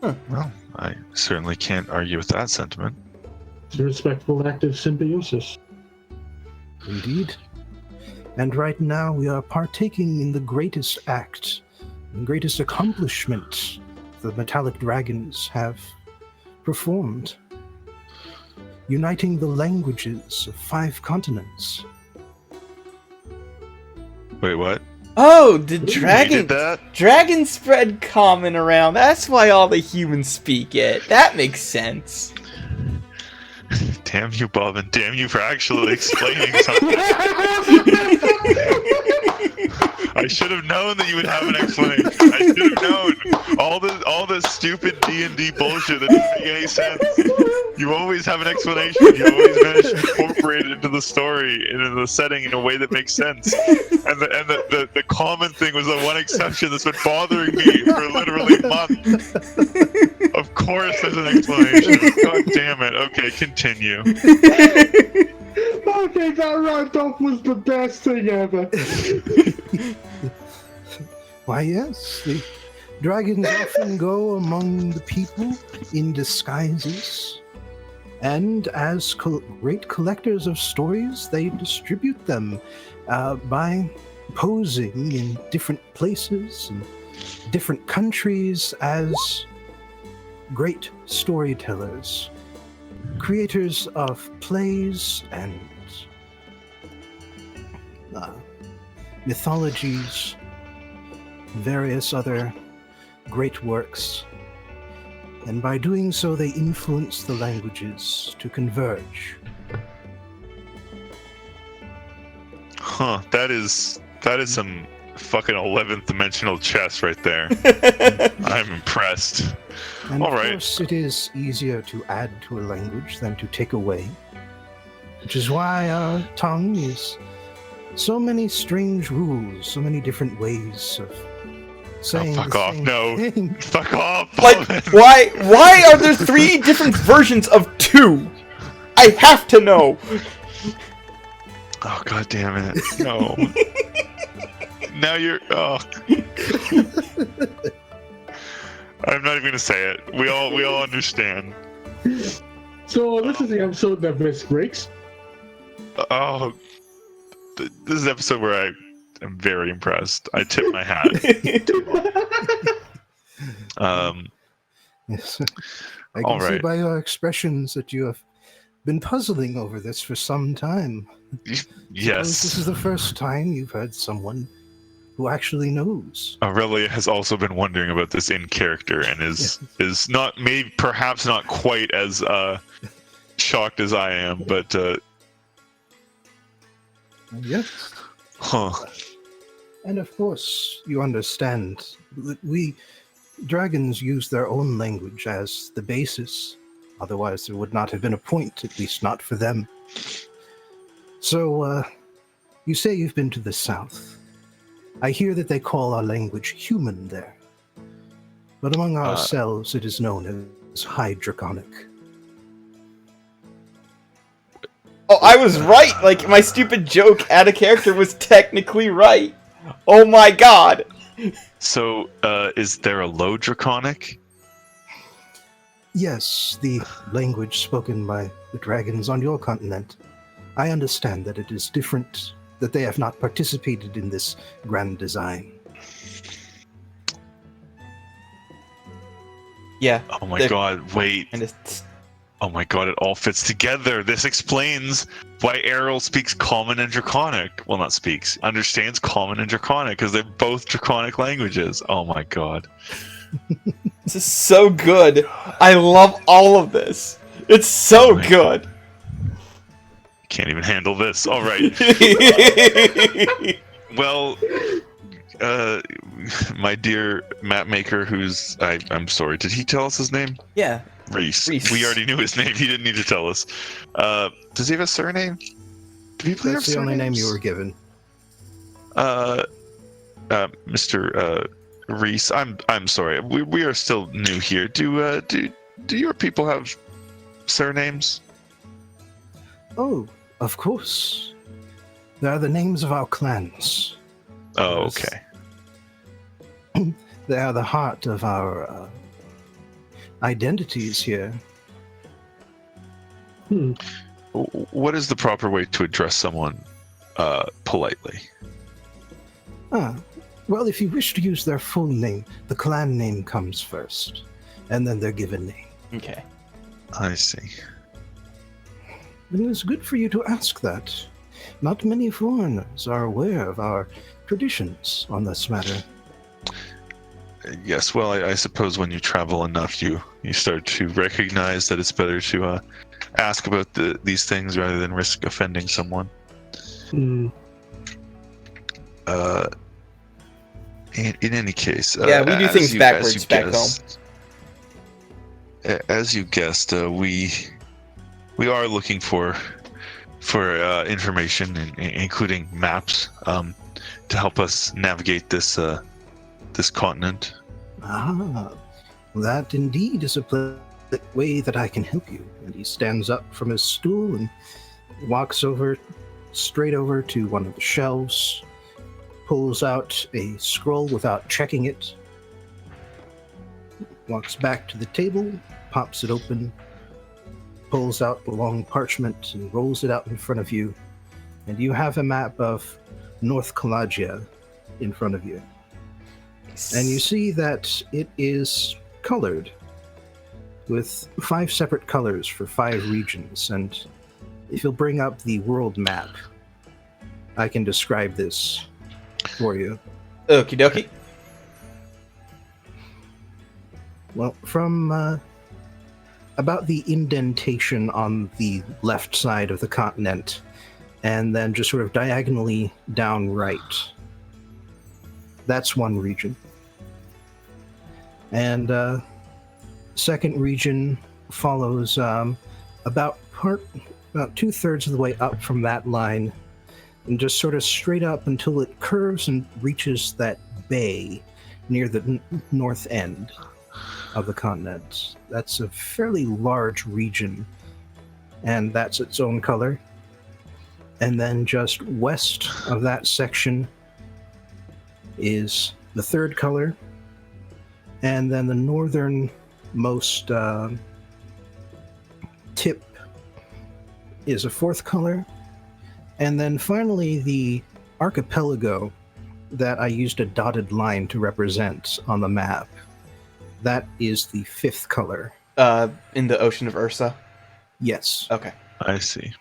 Well, I certainly can't argue with that sentiment. It's a respectful act of symbiosis. Indeed. And right now we are partaking in the greatest act, and greatest accomplishment the metallic dragons have performed. Uniting the languages of 5 continents. Wait, what? Oh, did We dragon did that. dragon spread common around? That's why all the humans speak it. That makes sense. Damn you, Bob, and damn you for actually explaining something. I should have known that you would have an explanation. I should have known. All the stupid D&D bullshit that doesn't make any sense. You always have an explanation. You always manage to incorporate it into the story and into the setting in a way that makes sense. And the common thing was the one exception that's been bothering me for literally months. Of course there's an explanation. God damn it. Okay, continue. Okay, that right off was the best thing ever. Why, yes, the dragons often go among the people in disguises, and as great collectors of stories, they distribute them by posing in different places and different countries as great storytellers, creators of plays and mythologies, various other great works, and by doing so they influence the languages to converge. Huh, that is some fucking 11th dimensional chess right there. I'm impressed. And All of right. course it is easier to add to a language than to take away, which is why our tongue is so many strange rules, so many different ways of saying fuck the off, same no. thing. Fuck off! Like, Bobbin. why are there 3 different versions of 2? I have to know. Oh, god damn it. No. Now you're... Oh. I'm not even gonna say it. We all understand. So this is the episode that Miss breaks. Oh. This is the episode where I am very impressed. I tip my hat. Yes. I All can see right. by your expressions that you have been puzzling over this for some time. Suppose this Yes. is the first time you've heard someone who actually knows. Aurelia has also been wondering about this in character and is not, maybe perhaps not quite as shocked as I am, but Yes. huh. And of course, you understand that we dragons use their own language as the basis. Otherwise, there would not have been a point, at least not for them. So, you say you've been to the south. I hear that they call our language human there. But among ourselves, it is known as High Draconic. Oh, I was right. Like, my stupid joke out of character was technically right. Oh my god. So, is there a low draconic? Yes, the language spoken by the dragons on your continent. I understand that it is different, that they have not participated in this grand design. Yeah. Oh my they're- god, wait. And it's... Oh my god, it all fits together. This explains why Errol speaks Common and Draconic. Well, not speaks, understands Common and Draconic, because they're both Draconic languages. Oh my god. This is so good. I love all of this. It's so good. Can't even handle this. All right. Well, my dear map maker, who's I'm sorry, did he tell us his name? Yeah. Reese. Reese. We already knew his name. He didn't need to tell us. Does he have a surname? Do people have That's the only name you were surnames? given. Mr. Reese, I'm sorry. We are still new here. Do your people have surnames? Oh, of course. They are the names of our clans. Oh, Yes. okay. They are the heart of our identities here. What is the proper way to address someone politely? Well, if you wish to use their full name, the clan name comes first, and then their given name. Okay. I see. And it's good for you to ask that. not many foreigners are aware of our traditions on this matter. Yes, well, I suppose when you travel enough, you start to recognize that it's better to ask about these things rather than risk offending someone. Hmm. In any case, Yeah, we do things backwards back home. As you guessed, we are looking for information, including maps, to help us navigate this continent. Ah, that indeed is a way that I can help you. And he stands up from his stool and walks straight over to one of the shelves, pulls out a scroll without checking it, walks back to the table, pops it open, pulls out the long parchment and rolls it out in front of you, and you have a map of North Kalagia in front of you. And you see that it is colored with 5 separate colors for 5 regions. And if you'll bring up the world map, I can describe this for you. Okie dokie. Well, from about the indentation on the left side of the continent, and then just sort of diagonally down right, that's one region. And second region follows about 2/3 of the way up from that line, and just sort of straight up until it curves and reaches that bay near the north end of the continent. That's a fairly large region, and that's its own color. And then just west of that section is the third color, and then the northernmost tip is a fourth color, and then finally the archipelago that I used a dotted line to represent on the map, that is the 5th color. In the Ocean of Ursa? Yes. Okay. I see.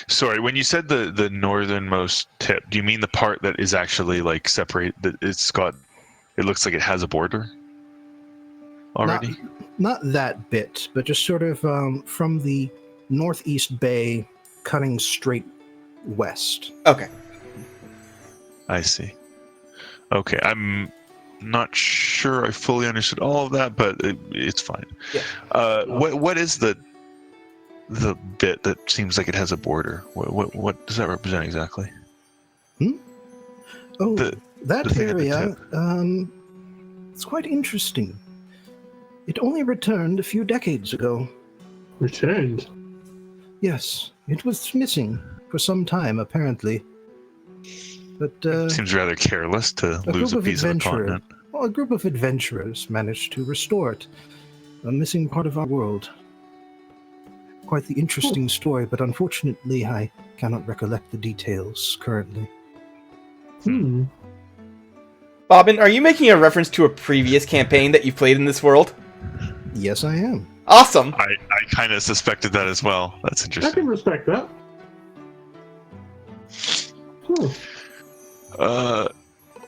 Sorry, when you said the northernmost tip, do you mean the part that is actually like separate? That it looks like it has a border already. Not that bit, but just sort of from the northeast bay, cutting straight west. Okay. I see. Okay, I'm not sure I fully understood all of that, but it's fine. Yeah. What is the bit that seems like it has a border? What does that represent exactly? Oh, The that thing at the area, tip. it's quite interesting. It only returned a few decades ago. Returned? Yes, it was missing for some time, apparently. But Seems rather careless to lose a piece of a continent. well, a group of adventurers managed to restore it. A missing part of our world. Quite the interesting story, but unfortunately I cannot recollect the details currently. Hmm. Bobbin, are you making a reference to a previous campaign that you played in this world? Yes, I am. Awesome! I kind of suspected that as well. That's I interesting. can respect that.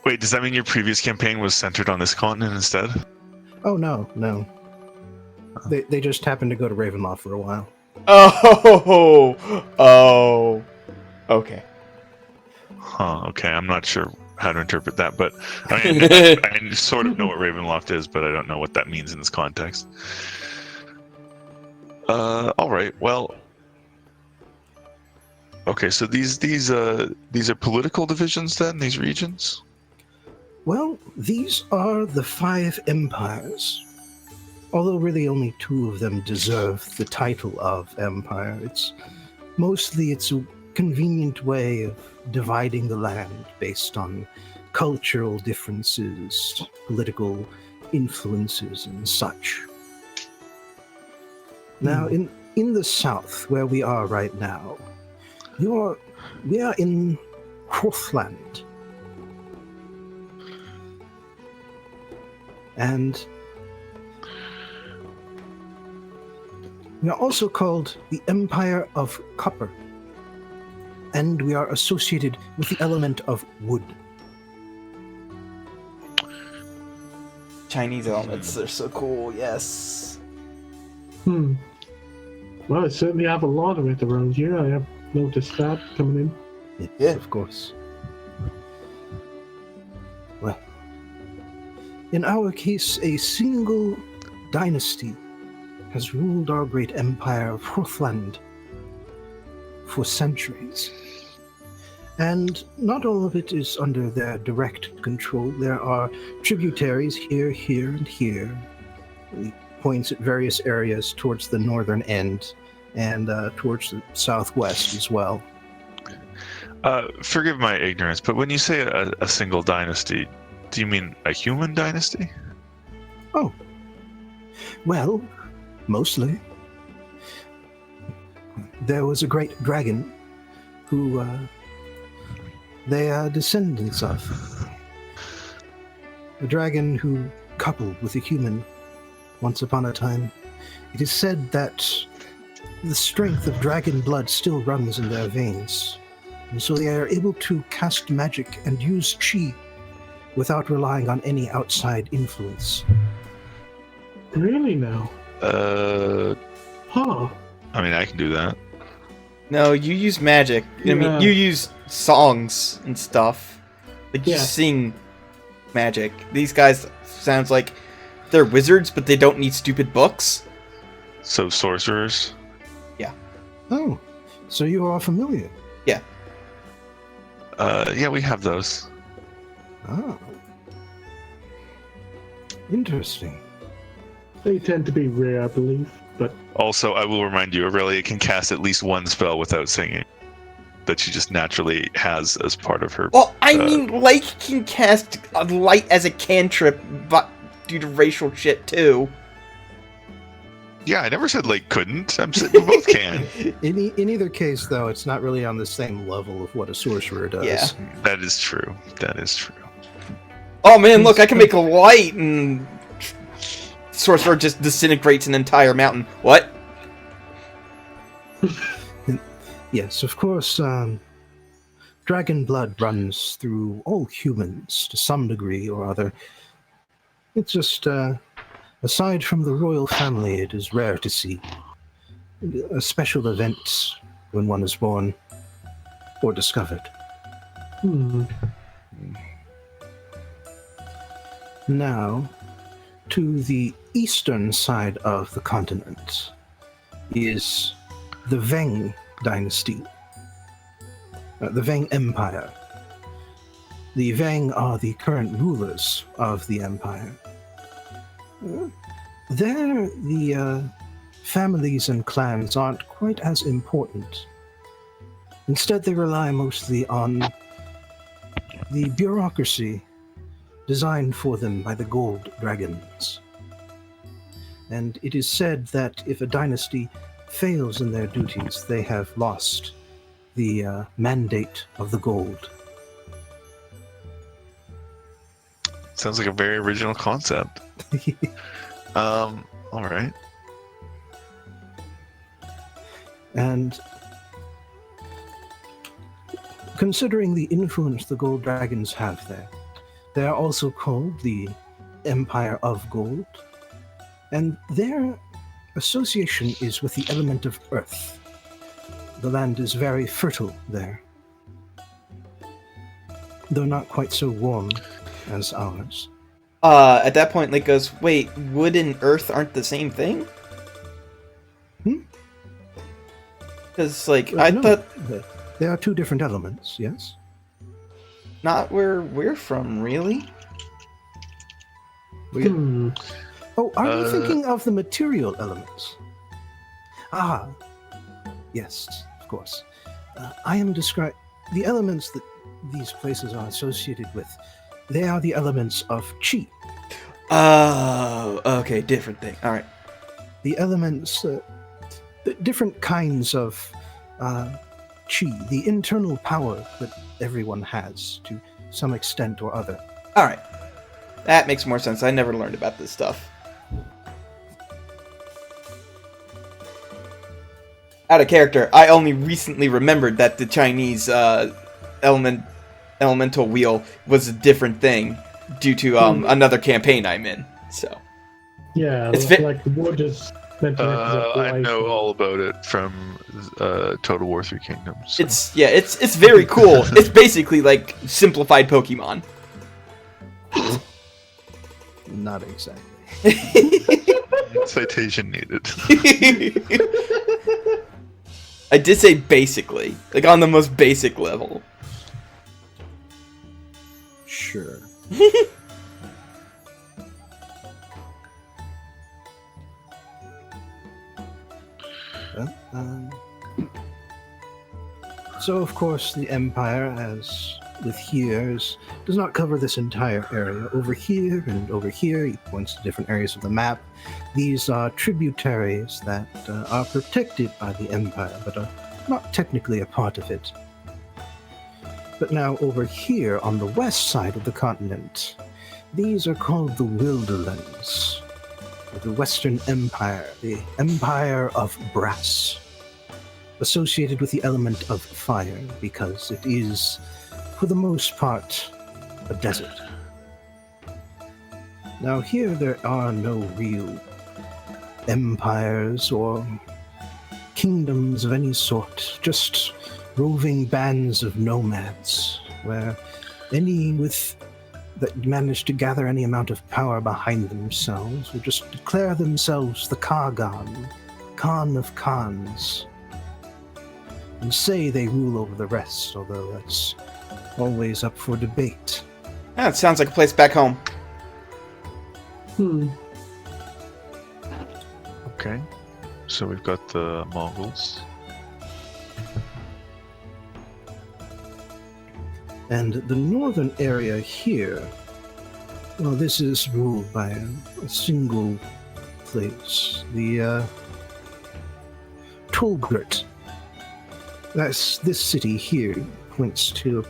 Wait, does that mean your previous campaign was centered on this continent instead? Oh, no. They just happened to go to Ravenloft for a while. Oh! Okay. Huh, okay, I'm not sure how to interpret that, but I mean, I sort of know what Ravenloft is, but I don't know what that means in this context. Alright, well... Okay, so these are political divisions then, these regions? Well, these are the 5 empires. Although really only 2 of them deserve the title of empire. It's a convenient way of dividing the land based on cultural differences, political influences, and such. Now, in the south, where we are right now, we are in Horthland. And we are also called the Empire of Copper. and we are associated with the element of wood. Chinese elements, they're so cool, yes. Well, I certainly have a lot of it around here. I have noticed that coming in. Yes, Yeah. of course. Well, in our case, a single dynasty has ruled our great empire of Horthland for centuries. And not all of it is under their direct control. There are tributaries here, here, and here. He points at various areas towards the northern end and towards the southwest as well. Forgive my ignorance, but when you say a single dynasty, do you mean a human dynasty? Oh. Well, mostly. There was a great dragon who they are descendants of. A dragon who coupled with a human once upon a time. It is said that the strength of dragon blood still runs in their veins, and so they are able to cast magic and use chi without relying on any outside influence. Really now? Huh. I mean, I can do that. No, you use magic. I mean, Yeah. you use songs and stuff. Like, you Yeah. sing magic. These guys sounds like they're wizards, but they don't need stupid books. So sorcerers? Oh, so you are familiar. Yeah, we have those. Ah. Interesting. They tend to be rare, I believe. But Also, I will remind you, Aurelia can cast at least one spell without singing that she just naturally has as part of her. Well, I mean, Lake can cast a light as a cantrip, but due to racial shit too. Yeah, I never said Lake couldn't. I'm saying we both can. In either case, though, it's not really on the same level of what a sorcerer does. Yeah. That is true. That is true. Oh man, look, I can make a light, and sorcerer just disintegrates an entire mountain. What? Yes, of course, dragon blood runs through all humans to some degree or other. It's just, aside from the royal family, it is rare to see. A special event when one is born or discovered. Now, to the eastern side of the continent is the Veng dynasty, the Veng Empire. The Veng are the current rulers of the empire. There, the families and clans aren't quite as important. Instead, they rely mostly on the bureaucracy designed for them by the gold dragons. And it is said that if a dynasty fails in their duties, they have lost the mandate of the gold. Sounds like a very original concept. All right. And considering the influence the gold dragons have there, they are also called the Empire of Gold, and their association is with the element of earth. The land is very fertile there, though not quite so warm as ours. At that point, Lake goes, wait, wood and earth aren't the same thing? Because, like, I No, thought there are two different elements, yes? not where we're from, really? Oh, are you thinking of the material elements? Ah, yes, of course. I am describing the elements that these places are associated with. They are the elements of chi. Oh, okay, different thing. All right. The elements, the different kinds of chi, the internal power that everyone has to some extent or other. All right. That makes more sense. I never learned about this stuff. Out of character, I only recently remembered that the Chinese elemental wheel was a different thing due to another campaign I'm in. So Yeah, It's like the wood is meant to represent I life. know all about it from Total War 3 Kingdoms. So. it's very cool. It's basically like simplified Pokemon. Not exactly. Citation needed. I did say basically, like on the most basic level. Sure. Well, so of course the Empire, as with here's, does not cover this entire area. Over here and over here, he points to different areas of the map. These are tributaries that are protected by the Empire, but are not technically a part of it. But now over here on the west side of the continent, these are called the Wilderlands, the Western Empire, the Empire of Brass, associated with the element of fire because it is, for the most part, a desert. Now here there are no real empires or kingdoms of any sort, just roving bands of nomads, where any that manage to gather any amount of power behind themselves will just declare themselves the Khagan, Khan of Khans, and say they rule over the rest, although that's always up for debate. Yeah, it sounds like a place back home. Okay. So we've got the Mongols. And the northern area here, well, this is ruled by a single place, the Tolgrit. That's this city here points to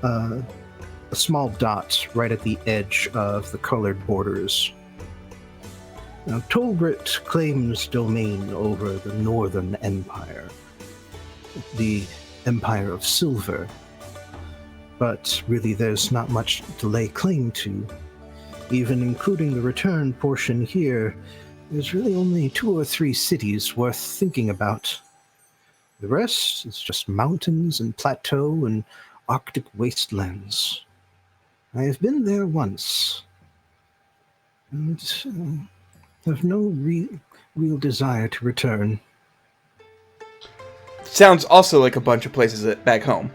a small dot right at the edge of the colored borders. Now, Tolgrit claims domain over the Northern Empire, the Empire of Silver, but really there's not much to lay claim to. Even including the return portion here, there's really only 2 or 3 cities worth thinking about. The rest is just mountains and plateau and Arctic wastelands. I have been there once, and have no real desire to return. Sounds also like a bunch of places back home.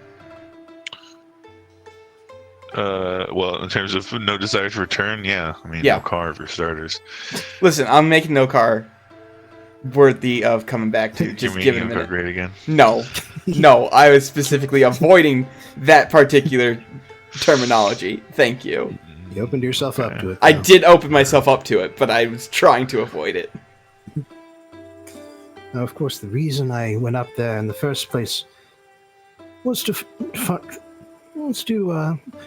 Well, in terms of no desire to return, yeah. I mean, Yeah. no car for starters. Listen, I'm making no car worthy of coming back to. Just You're give it a making minute. great again. No, I was specifically avoiding that particular terminology. Thank you. You opened yourself up to it. I though. did open myself up to it, but I was trying to avoid it. Now, of course, the reason I went up there in the first place was to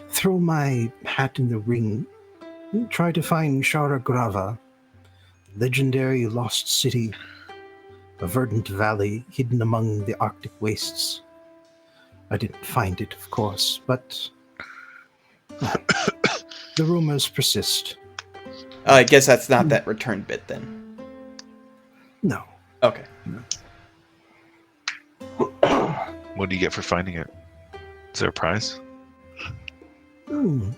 throw my hat in the ring and try to find Sharagrava, legendary lost city, a verdant valley hidden among the Arctic wastes. I didn't find it, of course, but the rumors persist. I guess that's not that return bit then. No. Okay. What do you get for finding it? Is there a prize? Hmm.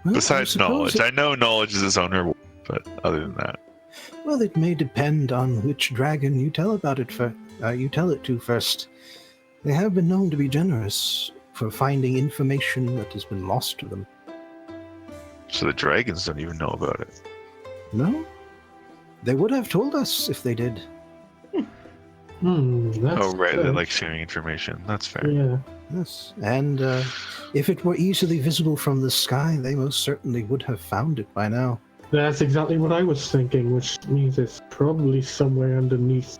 Well, Besides I suppose knowledge. I know knowledge is its own reward, but other than that. Well, it may depend on which dragon you tell about it you tell it to first. They have been known to be generous for finding information that has been lost to them. So the dragons don't even know about it. No? They would have told us if they did. That's Oh, right. They good. like sharing information. That's fair. Yeah. Yes. And if it were easily visible from the sky, they most certainly would have found it by now. That's exactly what I was thinking, which means it's probably somewhere underneath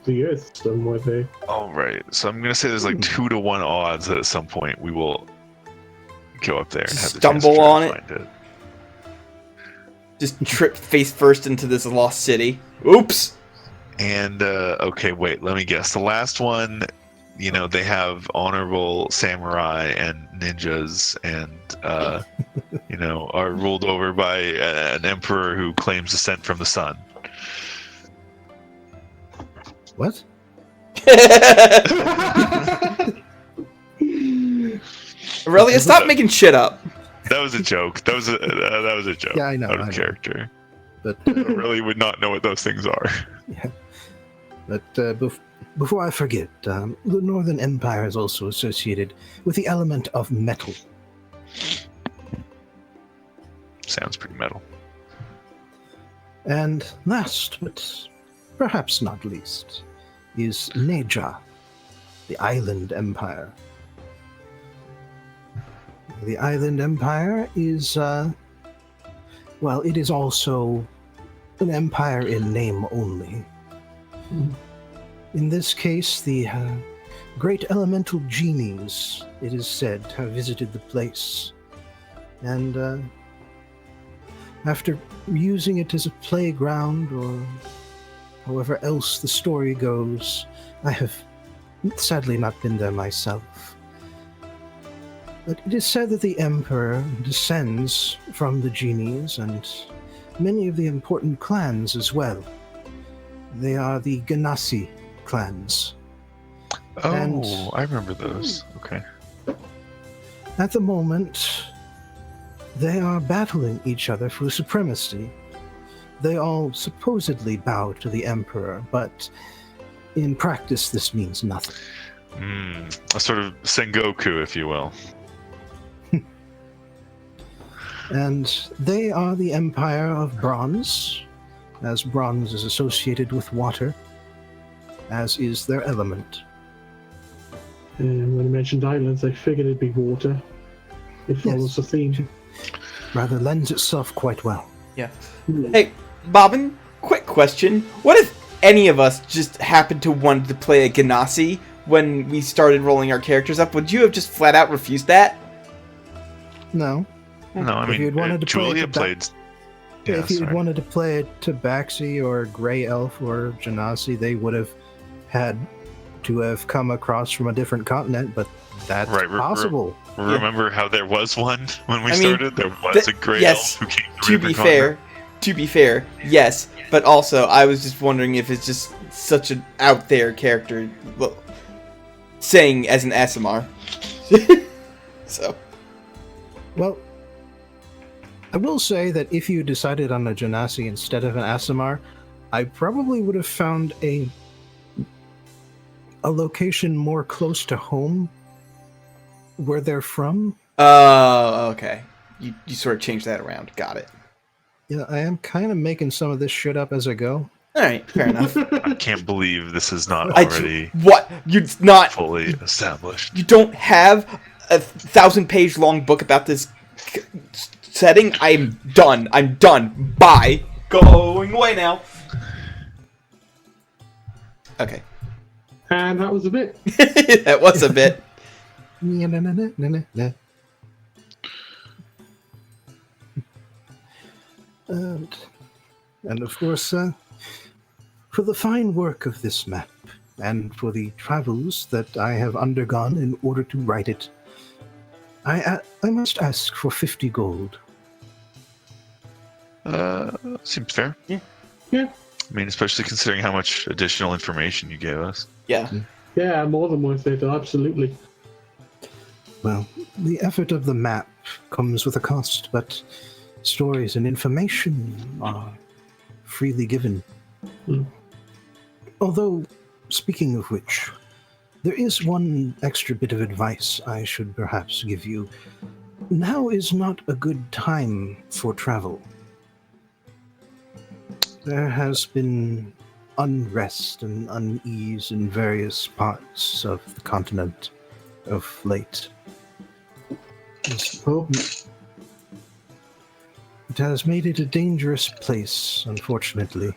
the earth somewhere there. All right. So I'm going to say there's like 2 to 1 odds that at some point we will go up there and have the chance to Stumble try on and it. find it. Just trip face first into this lost city. Oops! And okay, wait, let me guess. The last one, you know, they have honorable samurai and ninjas, and you know, are ruled over by an emperor who claims descent from the sun. What? Aurelia, stop making shit up. That was a joke. That was a joke. Yeah, I know. Out of I know. character. But Really would not know what those things are. yeah. But before I forget, the Northern Empire is also associated with the element of metal. Sounds pretty metal. And last, but perhaps not least, is Neja, the Island Empire. The Island Empire is, well, it is also an empire in name only. In this case, the great elemental genies, it is said, have visited the place. And after using it as a playground, or however else the story goes, I have sadly not been there myself. But it is said that the Emperor descends from the genies and many of the important clans as well. They are the Ganassi clans. Oh, And- I remember those. Okay. At the moment, they are battling each other for supremacy. They all supposedly bow to the Emperor, but in practice this means nothing. A sort of Sengoku, if you will. And they are the Empire of Bronze, as bronze is associated with water, as is their element. And when you mentioned islands, I figured it'd be water. It follows the theme. Rather lends itself quite well. Yeah. Hey, Bobbin, quick question. What if any of us just happened to want to play a Ganassi when we started rolling our characters up? Would you have just flat out refused that? No. No, I If mean, you'd wanted to play Julia it to played. If you'd sorry. wanted to play it Tabaxi or Grey Elf or Genasi, they would have had to have come across from a different continent, but that's Right, possible. Remember how there was one when we I mean, started? There was a gray yes, elf who came To be fair, yes, but also I was just wondering if it's just such an out there character, well, saying as an SMR. So, Well, I will say that if you decided on a Genasi instead of an Asimar, I probably would have found a location more close to home where they're from. oh, okay. You sort of changed that around. Got it. Yeah, I am kind of making some of this shit up as I go. All right, fair enough. I can't believe this is not I already what? You're not. fully established. You don't have a 1,000-page long book about this setting. I'm done. Bye. Going away now. Okay. And that was a bit. That was a bit. And of course, for the fine work of this map, and for the travels that I have undergone in order to write it, I must ask for 50 gold. Seems fair. Yeah. I mean, especially considering how much additional information you gave us. Yeah. Yeah, more than worth it, absolutely. Well, the effort of the map comes with a cost, but stories and information are freely given. Hmm. Although, speaking of which, there is one extra bit of advice I should perhaps give you. Now is not a good time for travel. There has been unrest and unease in various parts of the continent of late. Oh, It has made it a dangerous place, unfortunately.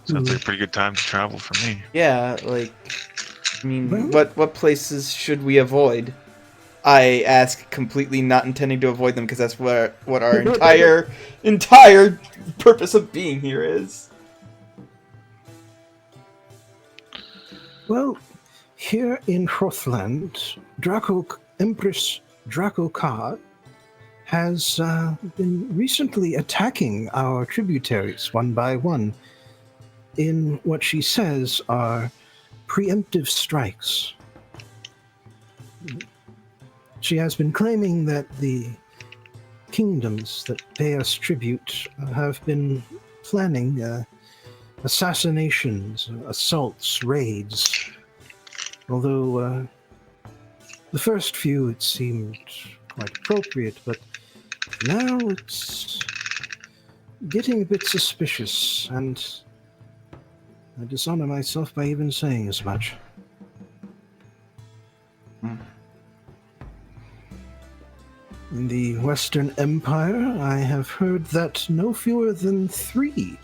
Sounds like a pretty good time to travel for me. Yeah, like, I mean, Well- what places should we avoid? I ask, completely not intending to avoid them, because that's what our entire purpose of being here is. Well, here in Hrothland, Empress Draco Ka has been recently attacking our tributaries one by one in what she says are preemptive strikes. She has been claiming that the kingdoms that pay us tribute have been planning assassinations, assaults, raids. Although the first few it seemed quite appropriate, but now it's getting a bit suspicious, and I dishonor myself by even saying as much. In the Western Empire, I have heard that no fewer than 3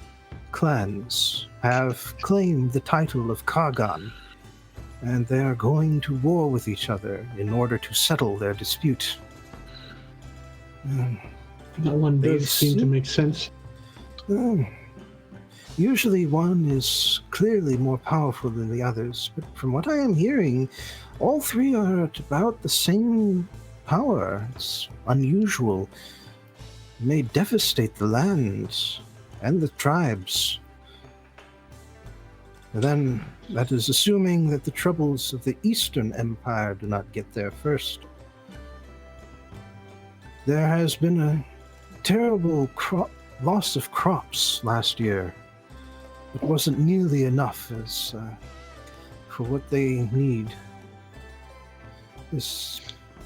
clans have claimed the title of Kagan, and they are going to war with each other in order to settle their dispute. That one They does seem to make sense. Usually one is clearly more powerful than the others, but from what I am hearing, all 3 are at about the same power. It's unusual. It may devastate the lands and the tribes. And then, that is assuming that the troubles of the Eastern Empire do not get there first. There has been a terrible loss of crops last year. It wasn't nearly enough as for what they need. This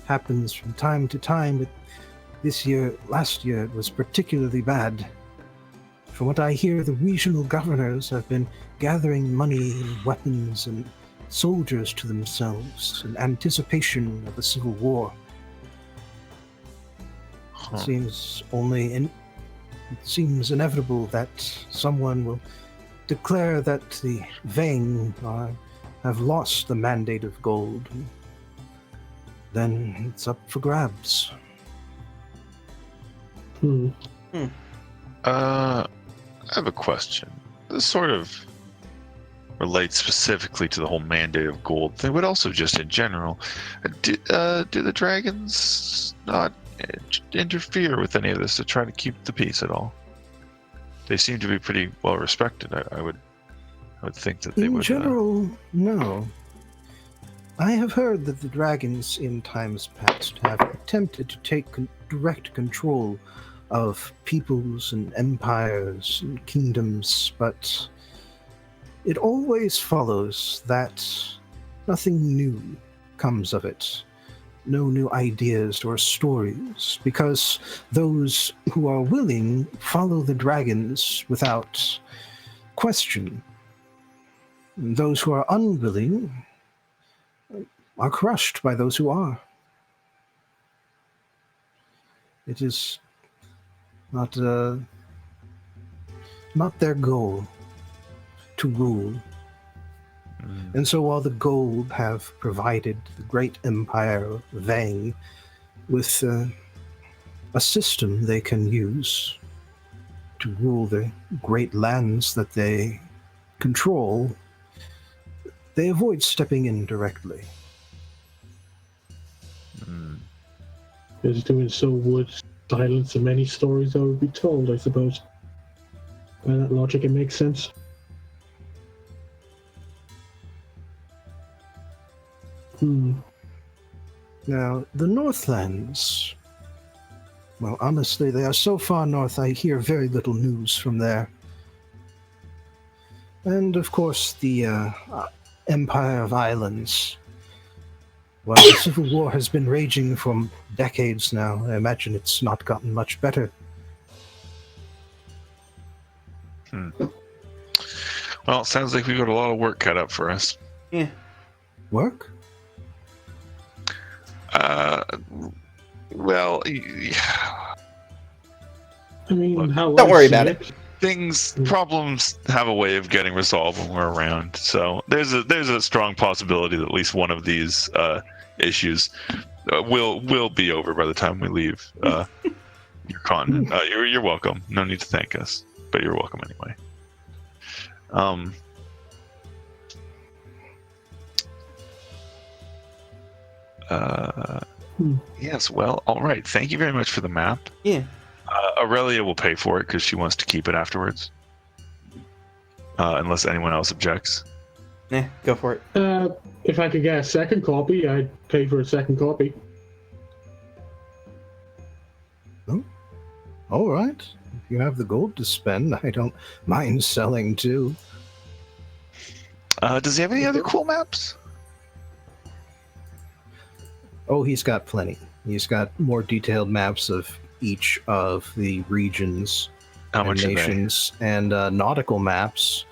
happens from time to time, but last year, it was particularly bad. From what I hear, the regional governors have been gathering money and weapons and soldiers to themselves in anticipation of a civil war. It seems inevitable that someone will declare that the Vang have lost the mandate of gold. Then it's up for grabs. I have a question. This sort of relates specifically to the whole mandate of gold thing, but also just in general. Do the dragons not interfere with any of this to try to keep the peace at all? They seem to be pretty well respected. I would think that they would. In general, no. I have heard that the dragons in times past have attempted to take direct control of peoples and empires and kingdoms, but it always follows that nothing new comes of it. No new ideas or stories, because those who are willing follow the dragons without question. And those who are unwilling are crushed by those who are. It is not their goal to rule. And so while the gold have provided the great empire of Vang with a system they can use to rule the great lands that they control, they avoid stepping in directly. As doing so would silence the many stories that would be told, I suppose. By that logic, it makes sense. Now, the Northlands, well, honestly, they are so far north, I hear very little news from there. And, of course, the Empire of Islands. Well, the Civil War has been raging for decades now. I imagine it's not gotten much better. Well, it sounds like we've got a lot of work cut up for us. Yeah. Work? Well, I mean, look, how don't worry about it. problems have a way of getting resolved when we're around. So there's a strong possibility that at least one of these issues will be over by the time we leave your continent. You're welcome. No need to thank us, but you're welcome anyway. Yes, well, all right. Thank you very much for the map. Yeah. Aurelia will pay for it because she wants to keep it afterwards. Unless anyone else objects. Go for it. If I could get a second copy, I'd pay for a second copy. All right. If you have the gold to spend, I don't mind selling too. Does he have any other cool maps? Oh, he's got plenty. He's got more detailed maps of each of the regions How and much nations, and nautical maps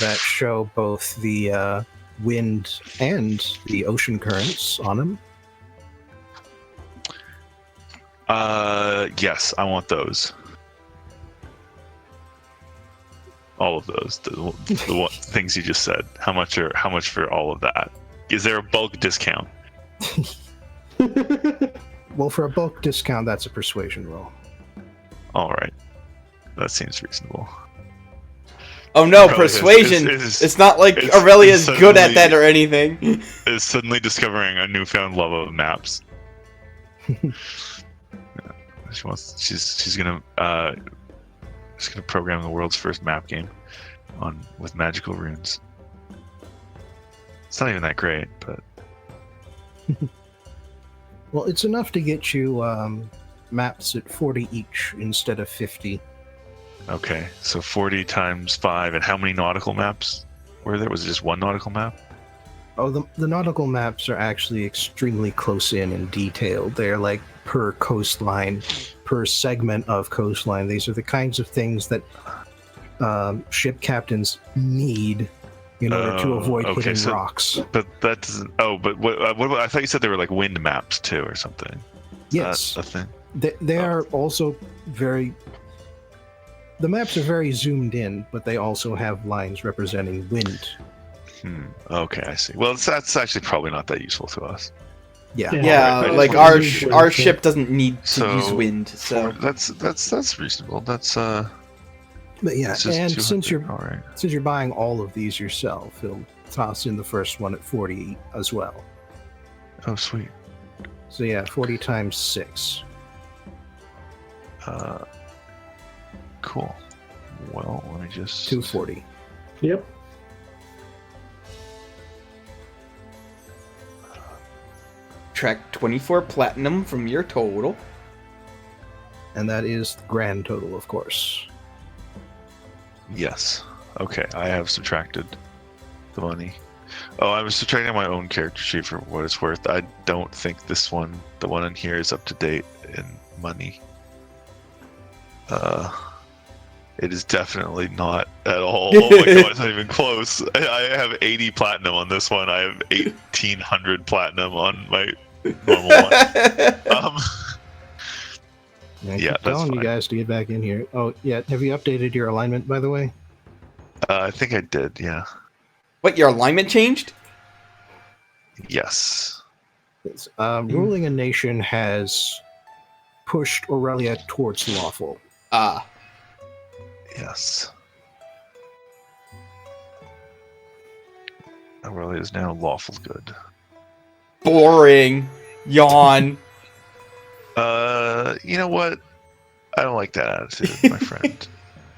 that show both the wind and the ocean currents on them. Yes, I want those. All of those. The things you just said. How much for all of that? Is there a bulk discount? Well, for a bulk discount, that's a persuasion roll. All right, that seems reasonable. Oh no, Aurelia persuasion! It's not like Aurelia's it's good at that suddenly- or anything. Is suddenly discovering a newfound love of maps. She's gonna program the world's first map game with magical runes. It's not even that great, but Well, it's enough to get you maps at 40 each instead of 50. okay. So 40 times 5, and how many nautical maps were there? Was it just one nautical map? Oh, the nautical maps are actually extremely close in and detailed. They're like per coastline, per segment of coastline. These are the kinds of things that ship captains need in order to avoid hitting rocks. But that doesn't. Oh, but what about, I thght you said they were like wind maps too, or something. Yes, That's a thing. they are also very. The maps are very zoomed in, but they also have lines representing wind. Okay, I see. Well, that's actually probably not that useful to us. Yeah. Yeah, Right, like right. our ship doesn't need to So, use wind, so That's reasonable. That's But yeah, it's just and 200. since you're all right. since you're buying all of these yourself, he'll toss in the first one at 40 as well. Oh, sweet. So yeah, 40 times 6. Cool. Well, let me just 240. Yep. track 24 platinum from your total. And that is the grand total, of course. Yes. Okay, I have subtracted the money. Oh, I was subtracting my own character sheet for what it's worth. I don't think this one, the one in here, is up to date in money. It is definitely not at all. Oh my god, it's not even close. I have 80 platinum on this one. I have 1800 platinum on my normal one. Yeah, Yeah, keep that's telling you fine. guys to get back in here. Oh, yeah. Have you updated your alignment, by the way? I think I did, yeah. What, your alignment changed? Yes. It's, ruling a nation has pushed Aurelia towards lawful. Ah. Yes. Aurelia is now lawful good. Boring. Yawn. You know what? I don't like that attitude, my friend.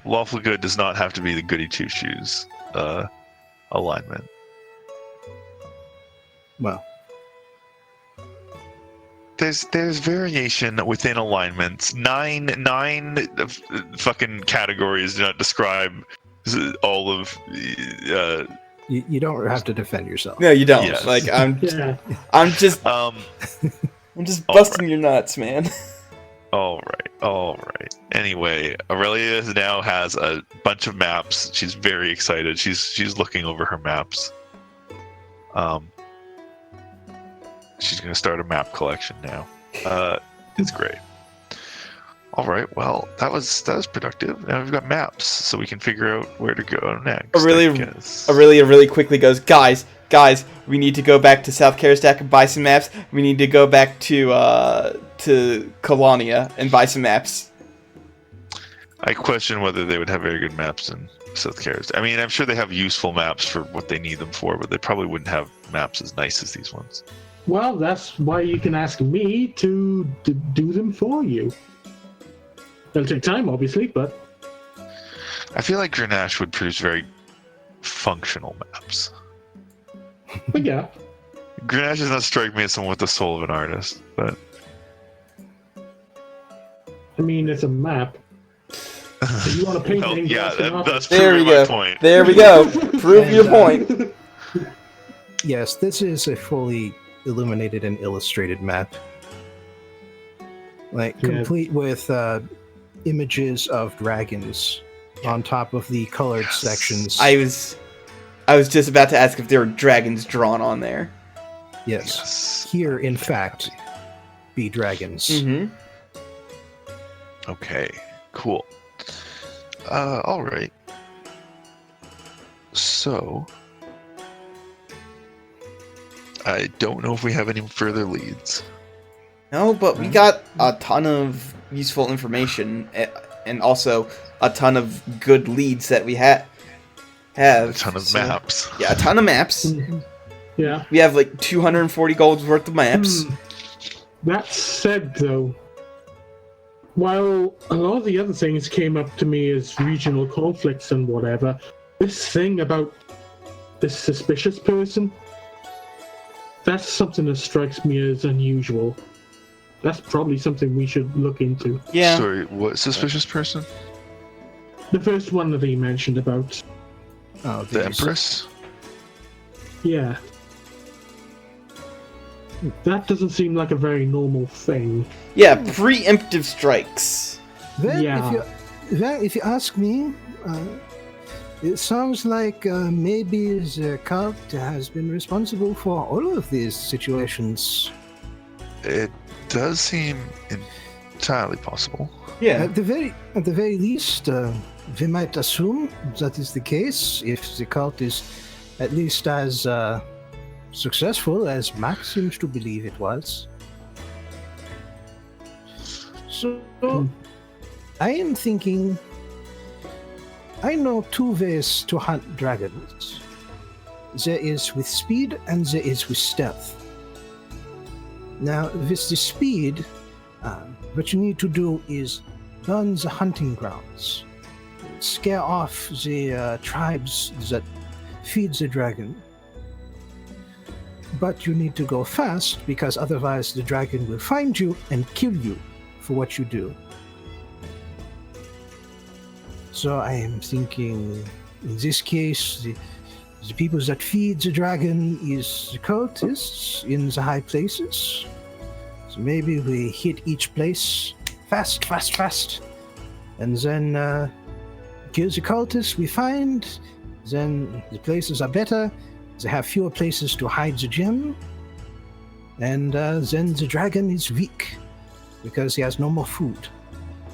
Lawful good does not have to be the goody two shoes alignment. Well, There's variation within alignments. Nine fucking categories do not describe all of. you don't have to defend yourself. No, you don't. Yes. Like I'm Yeah. just All busting your nuts, man. right. Anyway, Aurelia now has a bunch of maps. She's very excited. She's looking over her maps. She's gonna start a map collection now. It's great. All right. Well, that was productive. Now we've got maps, so we can figure out where to go next. Aurelia really quickly goes, guys, we need to go back to South Karastak and buy some maps. We need to go back to Colonia and buy some maps. I question whether they would have very good maps in South Karastak. I mean, I'm sure they have useful maps for what they need them for, but they probably wouldn't have maps as nice as these ones. Well, that's why you can ask me to do them for you. It'll take time, obviously, but... I feel like Grenache would produce very functional maps. But yeah. Grenache does not strike me as someone with the soul of an artist, but... I mean, it's a map. If you want to paint Well, anything yeah, else, then that's There we proving my go. point. There we go. Prove your point. Yes, this is a fully illuminated and illustrated map. Like, Yeah. complete with images of dragons on top of the colored Yes. sections. I was just about to ask if there were dragons drawn on there. Yes. Yes. Here, in fact, be dragons. Mm-hmm. Okay, cool. Alright. So... I don't know if we have any further leads. No, but we got a ton of useful information, and also a ton of good leads that we have. A ton of maps. Yeah, a ton of maps. Yeah. We have like 240 gold's worth of maps. That said, though, while a lot of the other things came up to me as regional conflicts and whatever, this thing about this suspicious person, that's something that strikes me as unusual. That's probably something we should look into. Yeah. Sorry, what suspicious person? The first one that he mentioned about. Oh, The these- Empress? Yeah. That doesn't seem like a very normal thing. Yeah, preemptive strikes. Well, Yeah. if you ask me, it sounds like maybe the cult has been responsible for all of these situations. It does seem entirely possible. Yeah. At the very least, we might assume that is the case if the cult is at least as successful as Max seems to believe it was. So, I am thinking. I know two ways to hunt dragons. There is with speed and there is with stealth. Now, with the speed, what you need to do is burn the hunting grounds, scare off the tribes that feed the dragon. But you need to go fast because otherwise the dragon will find you and kill you for what you do. So I am thinking, in this case, the people that feed the dragon is the cultists in the high places. So maybe we hit each place fast, and then kill the cultists we find. Then the places are better. They have fewer places to hide the gem. And then the dragon is weak because he has no more food.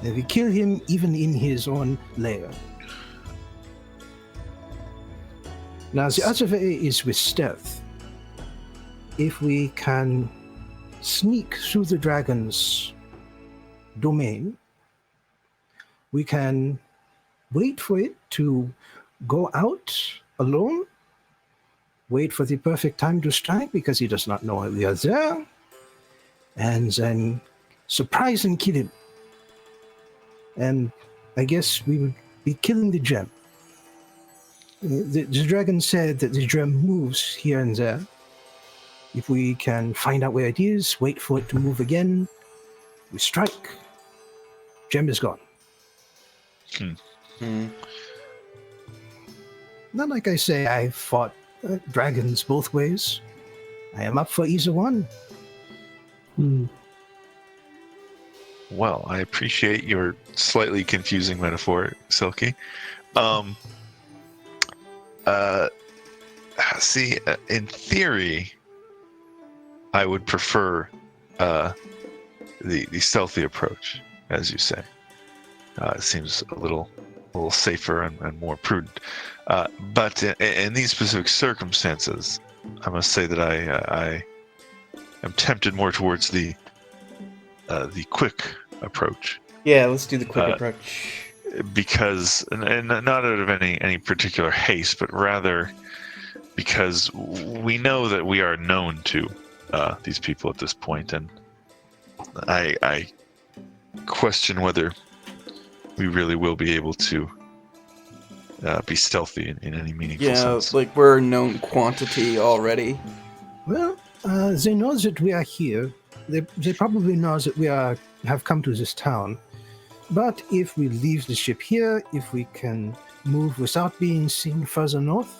And we kill him even in his own lair. Now, the other way is with stealth. If we can sneak through the dragon's domain, we can wait for it to go out alone, wait for the perfect time to strike because he does not know we are there, and then surprise and kill him. And I guess we would be killing the gem. The dragon said that the gem moves here and there. If we can find out where it is, wait for it to move again, we strike. Gem is gone. Not like I say I fought dragons both ways. I am up for either one. Well, I appreciate your slightly confusing metaphor, SIlke. See, in theory, I would prefer the stealthy approach, as you say. It seems a little safer and more prudent. But in these specific circumstances, I must say that I am tempted more towards the quick approach. Yeah, let's do the quick approach. Because, and not out of any particular haste, but rather because we know that we are known to these people at this point, and I question whether we really will be able to be stealthy in any meaningful sense. Like we're a known quantity already. Well, they know that we are here. They probably know that we have come to this town. But if we leave the ship here, if we can move without being seen further north,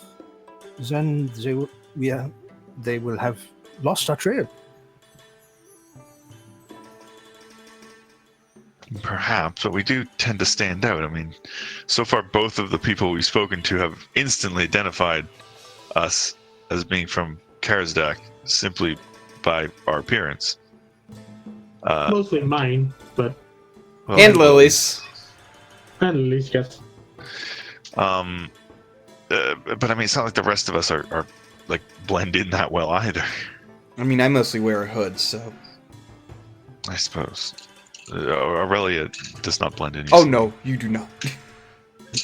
then they will have lost our trail. Perhaps, but we do tend to stand out. I mean, so far both of the people we've spoken to have instantly identified us as being from Karazdak simply by our appearance. Mostly mine, but Well, And Lily's. and Lily's, yes. But I mean, it's not like the rest of us are like blend in that well either. I mean, I mostly wear a hood, so. I suppose. Aurelia does not blend in. Oh no, you do not.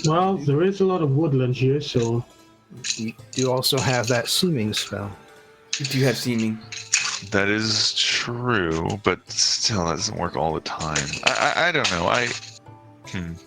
Well, there is a lot of woodland here, so You do also have that seeming spell. You do have seeming. That is true, but still, that doesn't work all the time. I don't know. I It's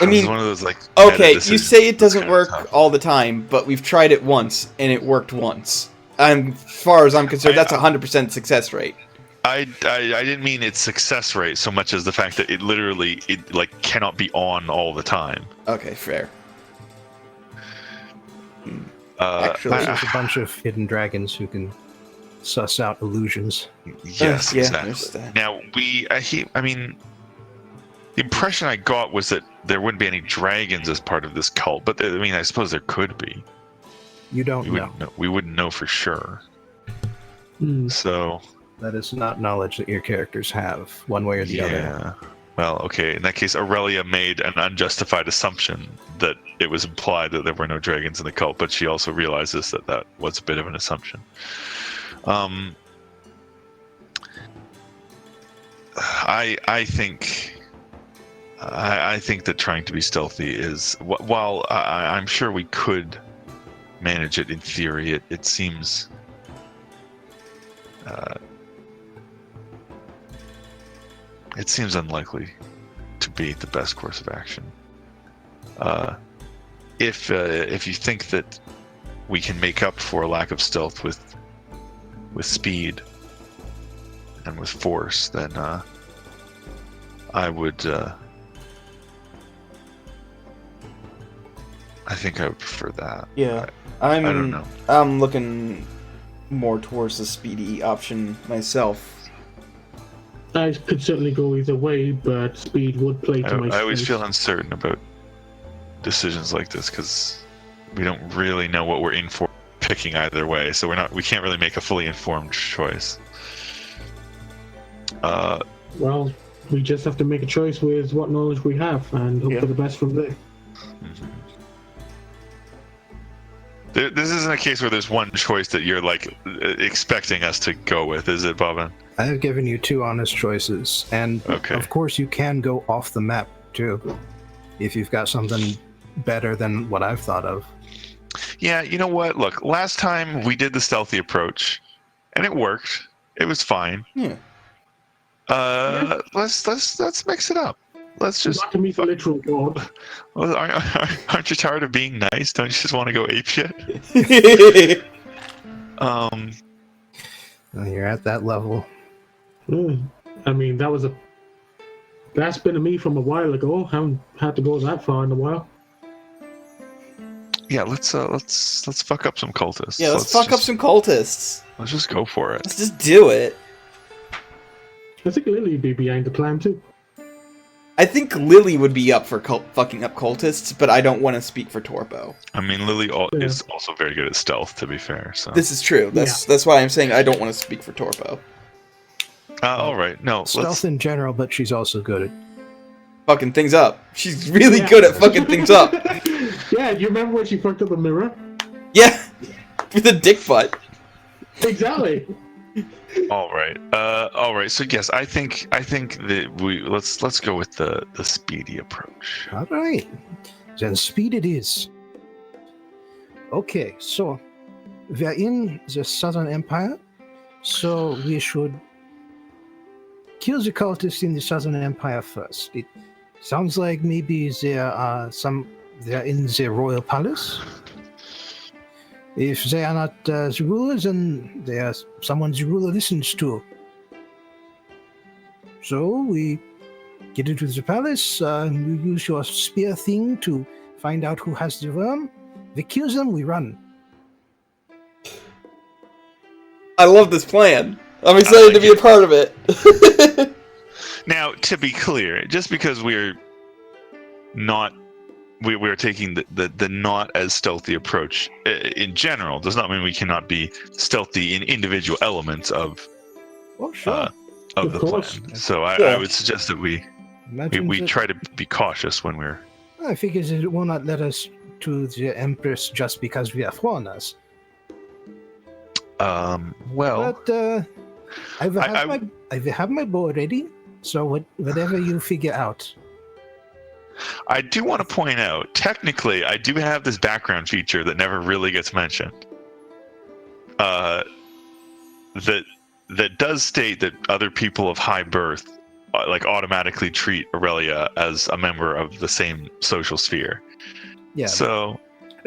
mean, one of those like. Okay, meta you say it decisions doesn't that's work kinda tough. all the time, but we've tried it once, and it worked once. And as far as I'm concerned, that's 100% success rate. I didn't mean its success rate so much as the fact that it literally like cannot be on all the time. Okay, fair. Actually, There's a bunch of hidden dragons who can suss out illusions. yes, Yeah, exactly. there's that. Now I mean, the impression I got was that there wouldn't be any dragons as part of this cult, but I mean, I suppose there could be. You don't We know. wouldn't know. We wouldn't know for sure. hmm. So That is not knowledge that your characters have, one way or the other. yeah. Well, okay. In that case, Aurelia made an unjustified assumption that it was implied that there were no dragons in the cult, but she also realizes that that was a bit of an assumption. I think that trying to be stealthy is, while I'm sure we could manage it in theory, it seems unlikely to be the best course of action. If you think that we can make up for a lack of stealth with speed and with force, then I would. I think I would prefer that. Yeah, I don't know. I'm looking more towards the speedy option myself. I could certainly go either way, but speed would play to my I always strengths. feel uncertain about decisions like this because we don't really know what we're in for picking either way, so we can't really make a fully informed choice. Well, we just have to make a choice with what knowledge we have and hope Yeah. for the best from there. This isn't a case where there's one choice that you're like expecting us to go with, is it, Bobbin? I have given you two honest choices, and Okay. of course you can go off the map too, if you've got something better than what I've thought of. Yeah, you know what? Look, last time we did the stealthy approach, and it worked. It was fine. Yeah. Let's mix it up. Let's just. Not to meet the literal god. Well, aren't you tired of being nice? Don't you just want to go apeshit? Well, you're at that level. I mean, that's been a me from a while ago. Haven't had to go that far in a while. Yeah, let's fuck up some cultists. Yeah, let's fuck up some cultists. Let's just go for it. Let's just do it. I think Lily would be behind the plan too. I think Lily would be up for fucking up cultists, but I don't want to speak for Torpo. I mean, Lily Yeah. is also very good at stealth, to be fair. So. This is true. That's why I'm saying I don't want to speak for Torpo. All right. No. Stealth in general, but she's also good at. Fucking things up. She's really Yeah. good at fucking things up. Yeah, you remember when she fucked up a mirror? Yeah, with a dick butt. Exactly. All right. All right. So yes, I think that let's go with the speedy approach. All right, then speed it is. Okay, so we're in the Southern Empire, so we should kill the cultists in the Southern Empire first. It sounds like maybe they're in the royal palace. If they are not the rulers, then they are someone the ruler listens to. So we get into the palace, you use your spear thing to find out who has the worm. We kill them, we run. I love this plan. I'm excited to be a part of it. Now, to be clear, just because we're taking the not as stealthy approach in general does not mean we cannot be stealthy in individual elements of Sure. of the course. plan. So Sure. I would suggest that we try to be cautious when we're. I figure it will not let us to the Empress just because we are foreigners. Well, But I have my bow ready, so whatever you figure out. I do want to point out, technically, I do have this background feature that never really gets mentioned. That does state that other people of high birth automatically treat Aurelia as a member of the same social sphere. Yeah. So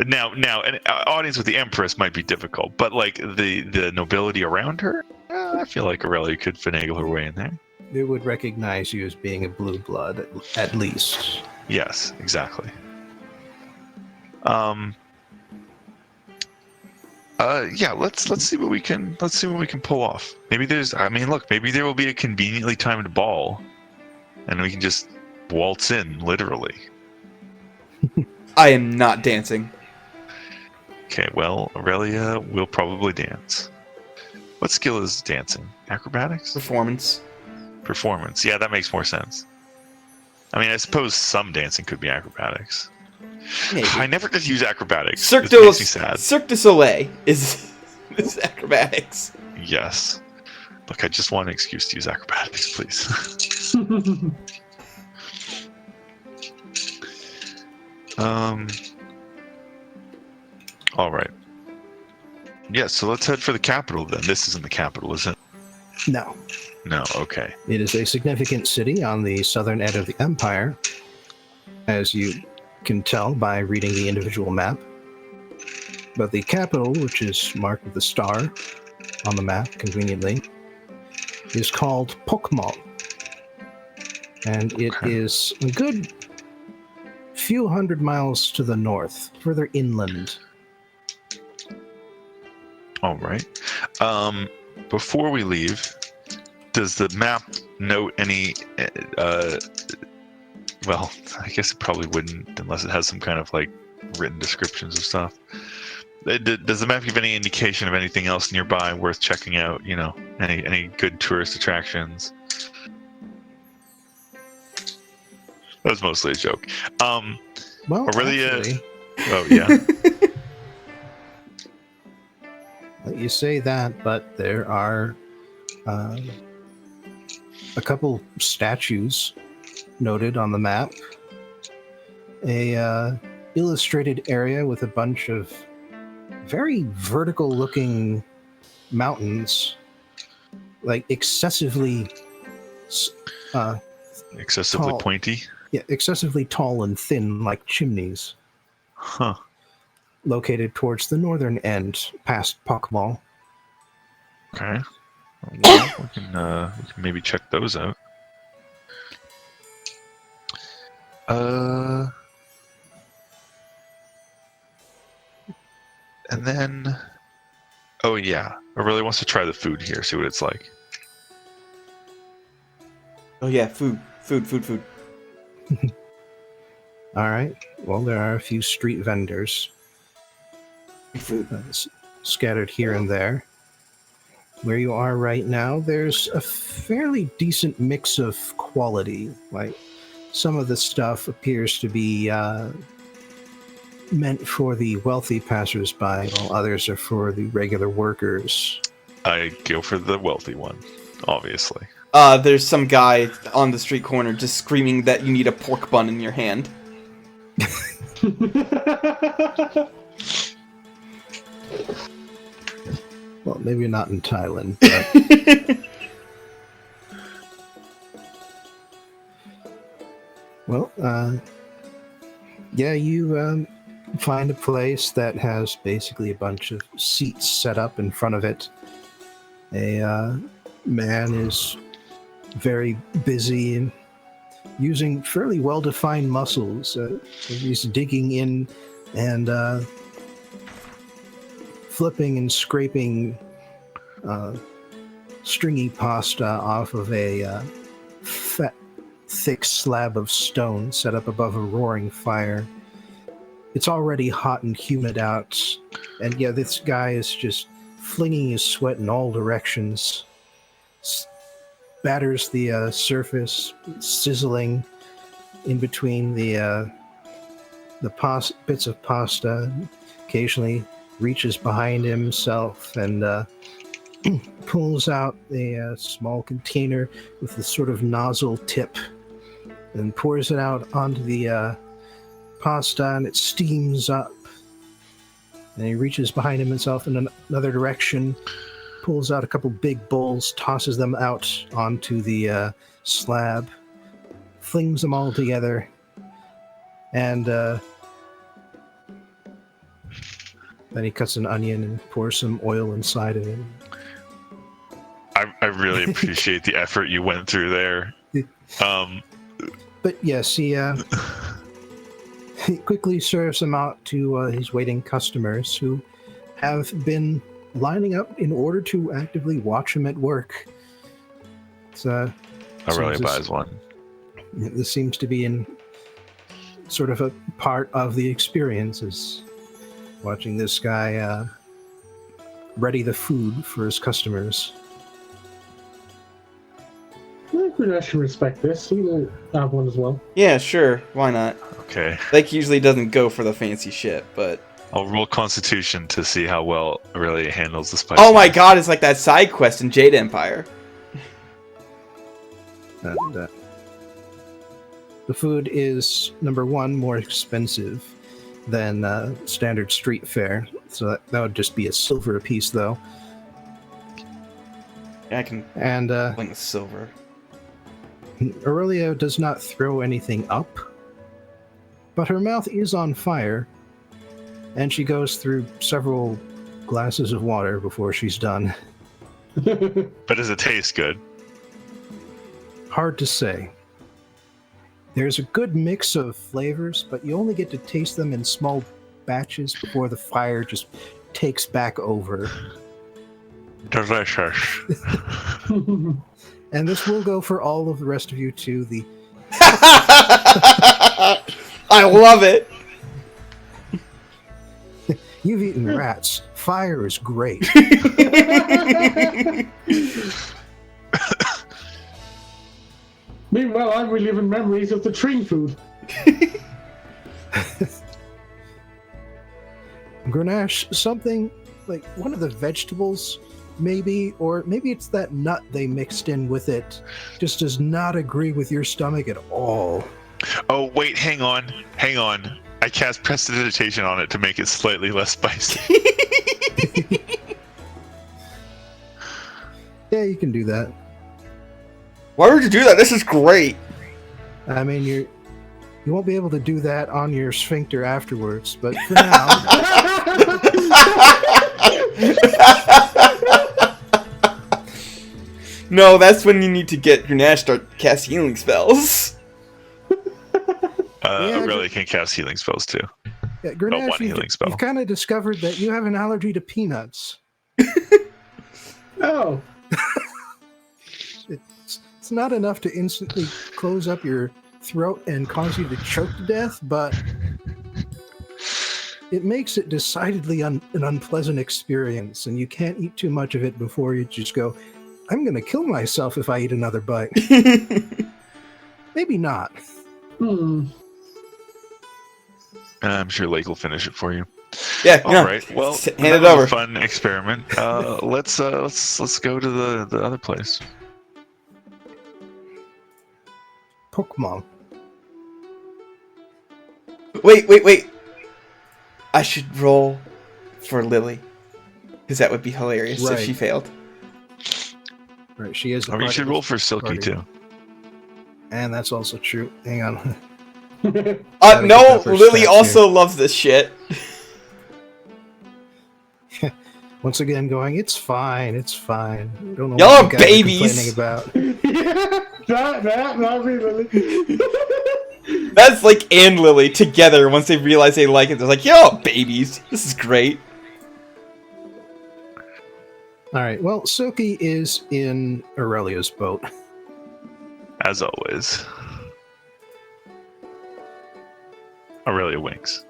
now an audience with the Empress might be difficult, but the nobility around her, I feel like Aurelia could finagle her way in there. They would recognize you as being a blue blood, at least. Yes, exactly. Yeah, let's see what we can pull off. Maybe maybe there will be a conveniently timed ball, and we can just waltz in, literally. I am not dancing. Okay, well, Aurelia will probably dance. What skill is dancing? Acrobatics? Performance. Performance. Yeah, that makes more sense. I mean, I suppose some dancing could be acrobatics. Maybe. I never did use acrobatics. Cirque This makes me sad. Cirque du Soleil is acrobatics. Yes. Look, I just want an excuse to use acrobatics, please. All right. Yeah, so let's head for the capital then. This isn't the capital, is it? No. No, okay. It is a significant city on the southern edge of the Empire, as you can tell by reading the individual map. But the capital, which is marked with a star on the map, conveniently, is called Pokemon. And it is a good few hundred miles to the north, further inland. All right. Before we leave, does the map note any... well, I guess it probably wouldn't unless it has some kind of written descriptions of stuff. Does the map give any indication of anything else nearby worth checking out? Any good tourist attractions? That was mostly a joke. Well, Aurelia... actually, Oh, yeah. you say that, but there are a couple statues noted on the map. A illustrated area with a bunch of very vertical-looking mountains, excessively Excessively tall. pointy? Yeah, excessively tall and thin, like chimneys, Huh. located towards the northern end, past Pokemon. Okay. Well, we can maybe check those out. And then... Oh, yeah. I really wants to try the food here, see what it's like. Oh yeah, food. All right. Well, there are a few street vendors Food. scattered here and there. Where you are right now, there's a fairly decent mix of quality. Some of the stuff appears to be meant for the wealthy passersby, while others are for the regular workers. I go for the wealthy one, obviously. There's some guy on the street corner just screaming that you need a pork bun in your hand. Well, maybe not in Thailand, but well, yeah, you find a place that has basically a bunch of seats set up in front of it. A man is very busy and using fairly well-defined muscles. He's digging in and flipping and scraping stringy pasta off of a fat, thick slab of stone set up above a roaring fire. It's already hot and humid out, and yeah, this guy is just flinging his sweat in all directions. Batters the surface, sizzling in between the bits of pasta. Occasionally reaches behind himself and pulls out a small container with a sort of nozzle tip and pours it out onto the pasta, and it steams up. And he reaches behind himself in another direction, pulls out a couple big bowls, tosses them out onto the slab, flings them all together, and then he cuts an onion and pours some oil inside of it. I really appreciate the effort you went through there. But yes, he quickly serves them out to his waiting customers who have been lining up in order to actively watch him at work. Aurelia buys one. This seems to be in sort of a part of the experience, is watching this guy ready the food for his customers. I think we should respect this. We will have one as well. Yeah, sure. Why not? Okay. Like, usually doesn't go for the fancy shit, but... I'll roll Constitution to see how well Aurelia handles the spice. Oh my god, it's like that side quest in Jade Empire. And, the food is, number one, more expensive than standard street fare, so that would just be a silver a piece, though. Yeah, I can And link the silver. Aurelia does not throw anything up, but her mouth is on fire, and she goes through several glasses of water before she's done. But does it taste good? Hard to say. There's a good mix of flavors, but you only get to taste them in small batches before the fire just takes back over. Delicious. And this will go for all of the rest of you too. I love it! You've eaten rats. Fire is great. Meanwhile, I'm reliving memories of the tree food. Grenache, something like one of the vegetables, maybe, or maybe it's that nut they mixed in with it, just does not agree with your stomach at all. Oh, wait, hang on. I cast prestidigitation on it to make it slightly less spicy. Yeah, you can do that. Why would you do that? This is great! I mean, you won't be able to do that on your sphincter afterwards, but for now... No, that's when you need to get Grenache start cast healing spells. Aurelia can cast healing spells too. Yeah, Grenache, one healing spell. You've kind of discovered that you have an allergy to peanuts. Oh. It's not enough to instantly close up your throat and cause you to choke to death, but it makes it decidedly an unpleasant experience, and you can't eat too much of it before you just go, I'm going to kill myself if I eat another bite. Maybe not. I'm sure Lake will finish it for you. Yeah. All right. Well, hand that it was over. a fun experiment. Let's go to the other place. Pokemon. Wait. I should roll for Lilly. Because that would be hilarious if Right. she failed. Right, she is. Or you should roll for SIlke party. too. And that's also true. Hang on. No, Gotta get up her Lily stats also loves this shit. Once again, going. It's fine. It's fine. I don't know Y'all what you are guys babies. are complaining about. Not me, Lily. That's like and Lily together. Once they realize they like it, they're like, "Yo, babies, this is great." All right. Well, SIlke is in Aurelia's boat. As always. Aurelia winks.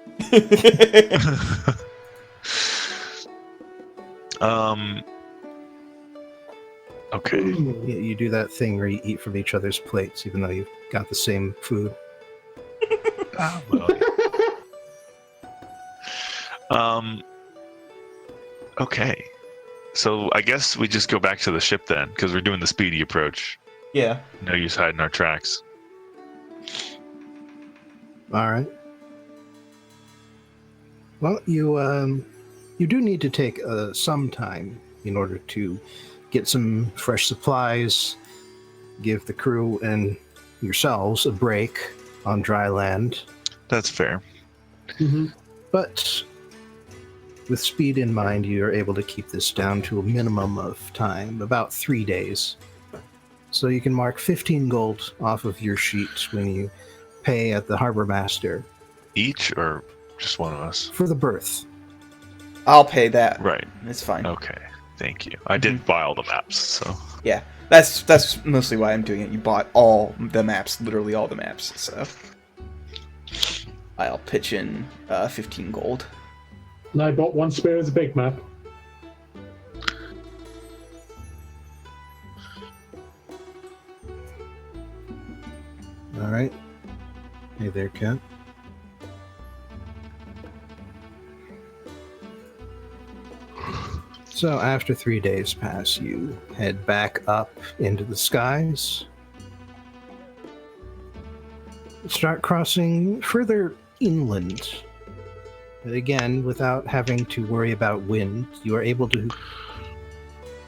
Okay. You do that thing where you eat from each other's plates, even though you've got the same food. Ah, well, yeah. Okay. So I guess we just go back to the ship then, because we're doing the speedy approach. Yeah. No use hiding our tracks. All right. Well, you do need to take some time in order to get some fresh supplies, give the crew and yourselves a break on dry land. That's fair. Mm-hmm. But with speed in mind, you are able to keep this down to a minimum of time, about 3 days. So you can mark 15 gold off of your sheet when you pay at the harbor master Each or just one of us? for the berth. I'll pay that. Right. It's fine. Okay. Thank you. I did buy all the maps, so. Yeah, that's mostly why I'm doing it. You bought all the maps, literally all the maps. So I'll pitch in 15 gold. And I bought one spare as a big map. All right. Hey there, Ken. So after 3 days pass, you head back up into the skies. Start crossing further inland. But again, without having to worry about wind, you are able to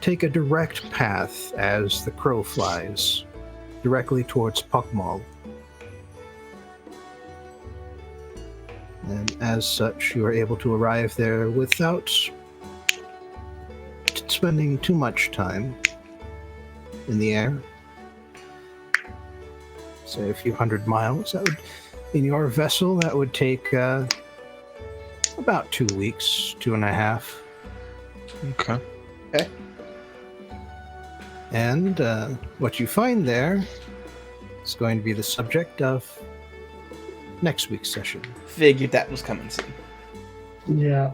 take a direct path as the crow flies directly towards Puckmall. And as such, you are able to arrive there without spending too much time in the air. Say a few hundred miles. That would, in your vessel, that would take about 2 weeks, 2.5. Okay. And what you find there is going to be the subject of next week's session. Figured that was coming soon. Yeah.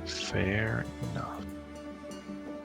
Fair enough.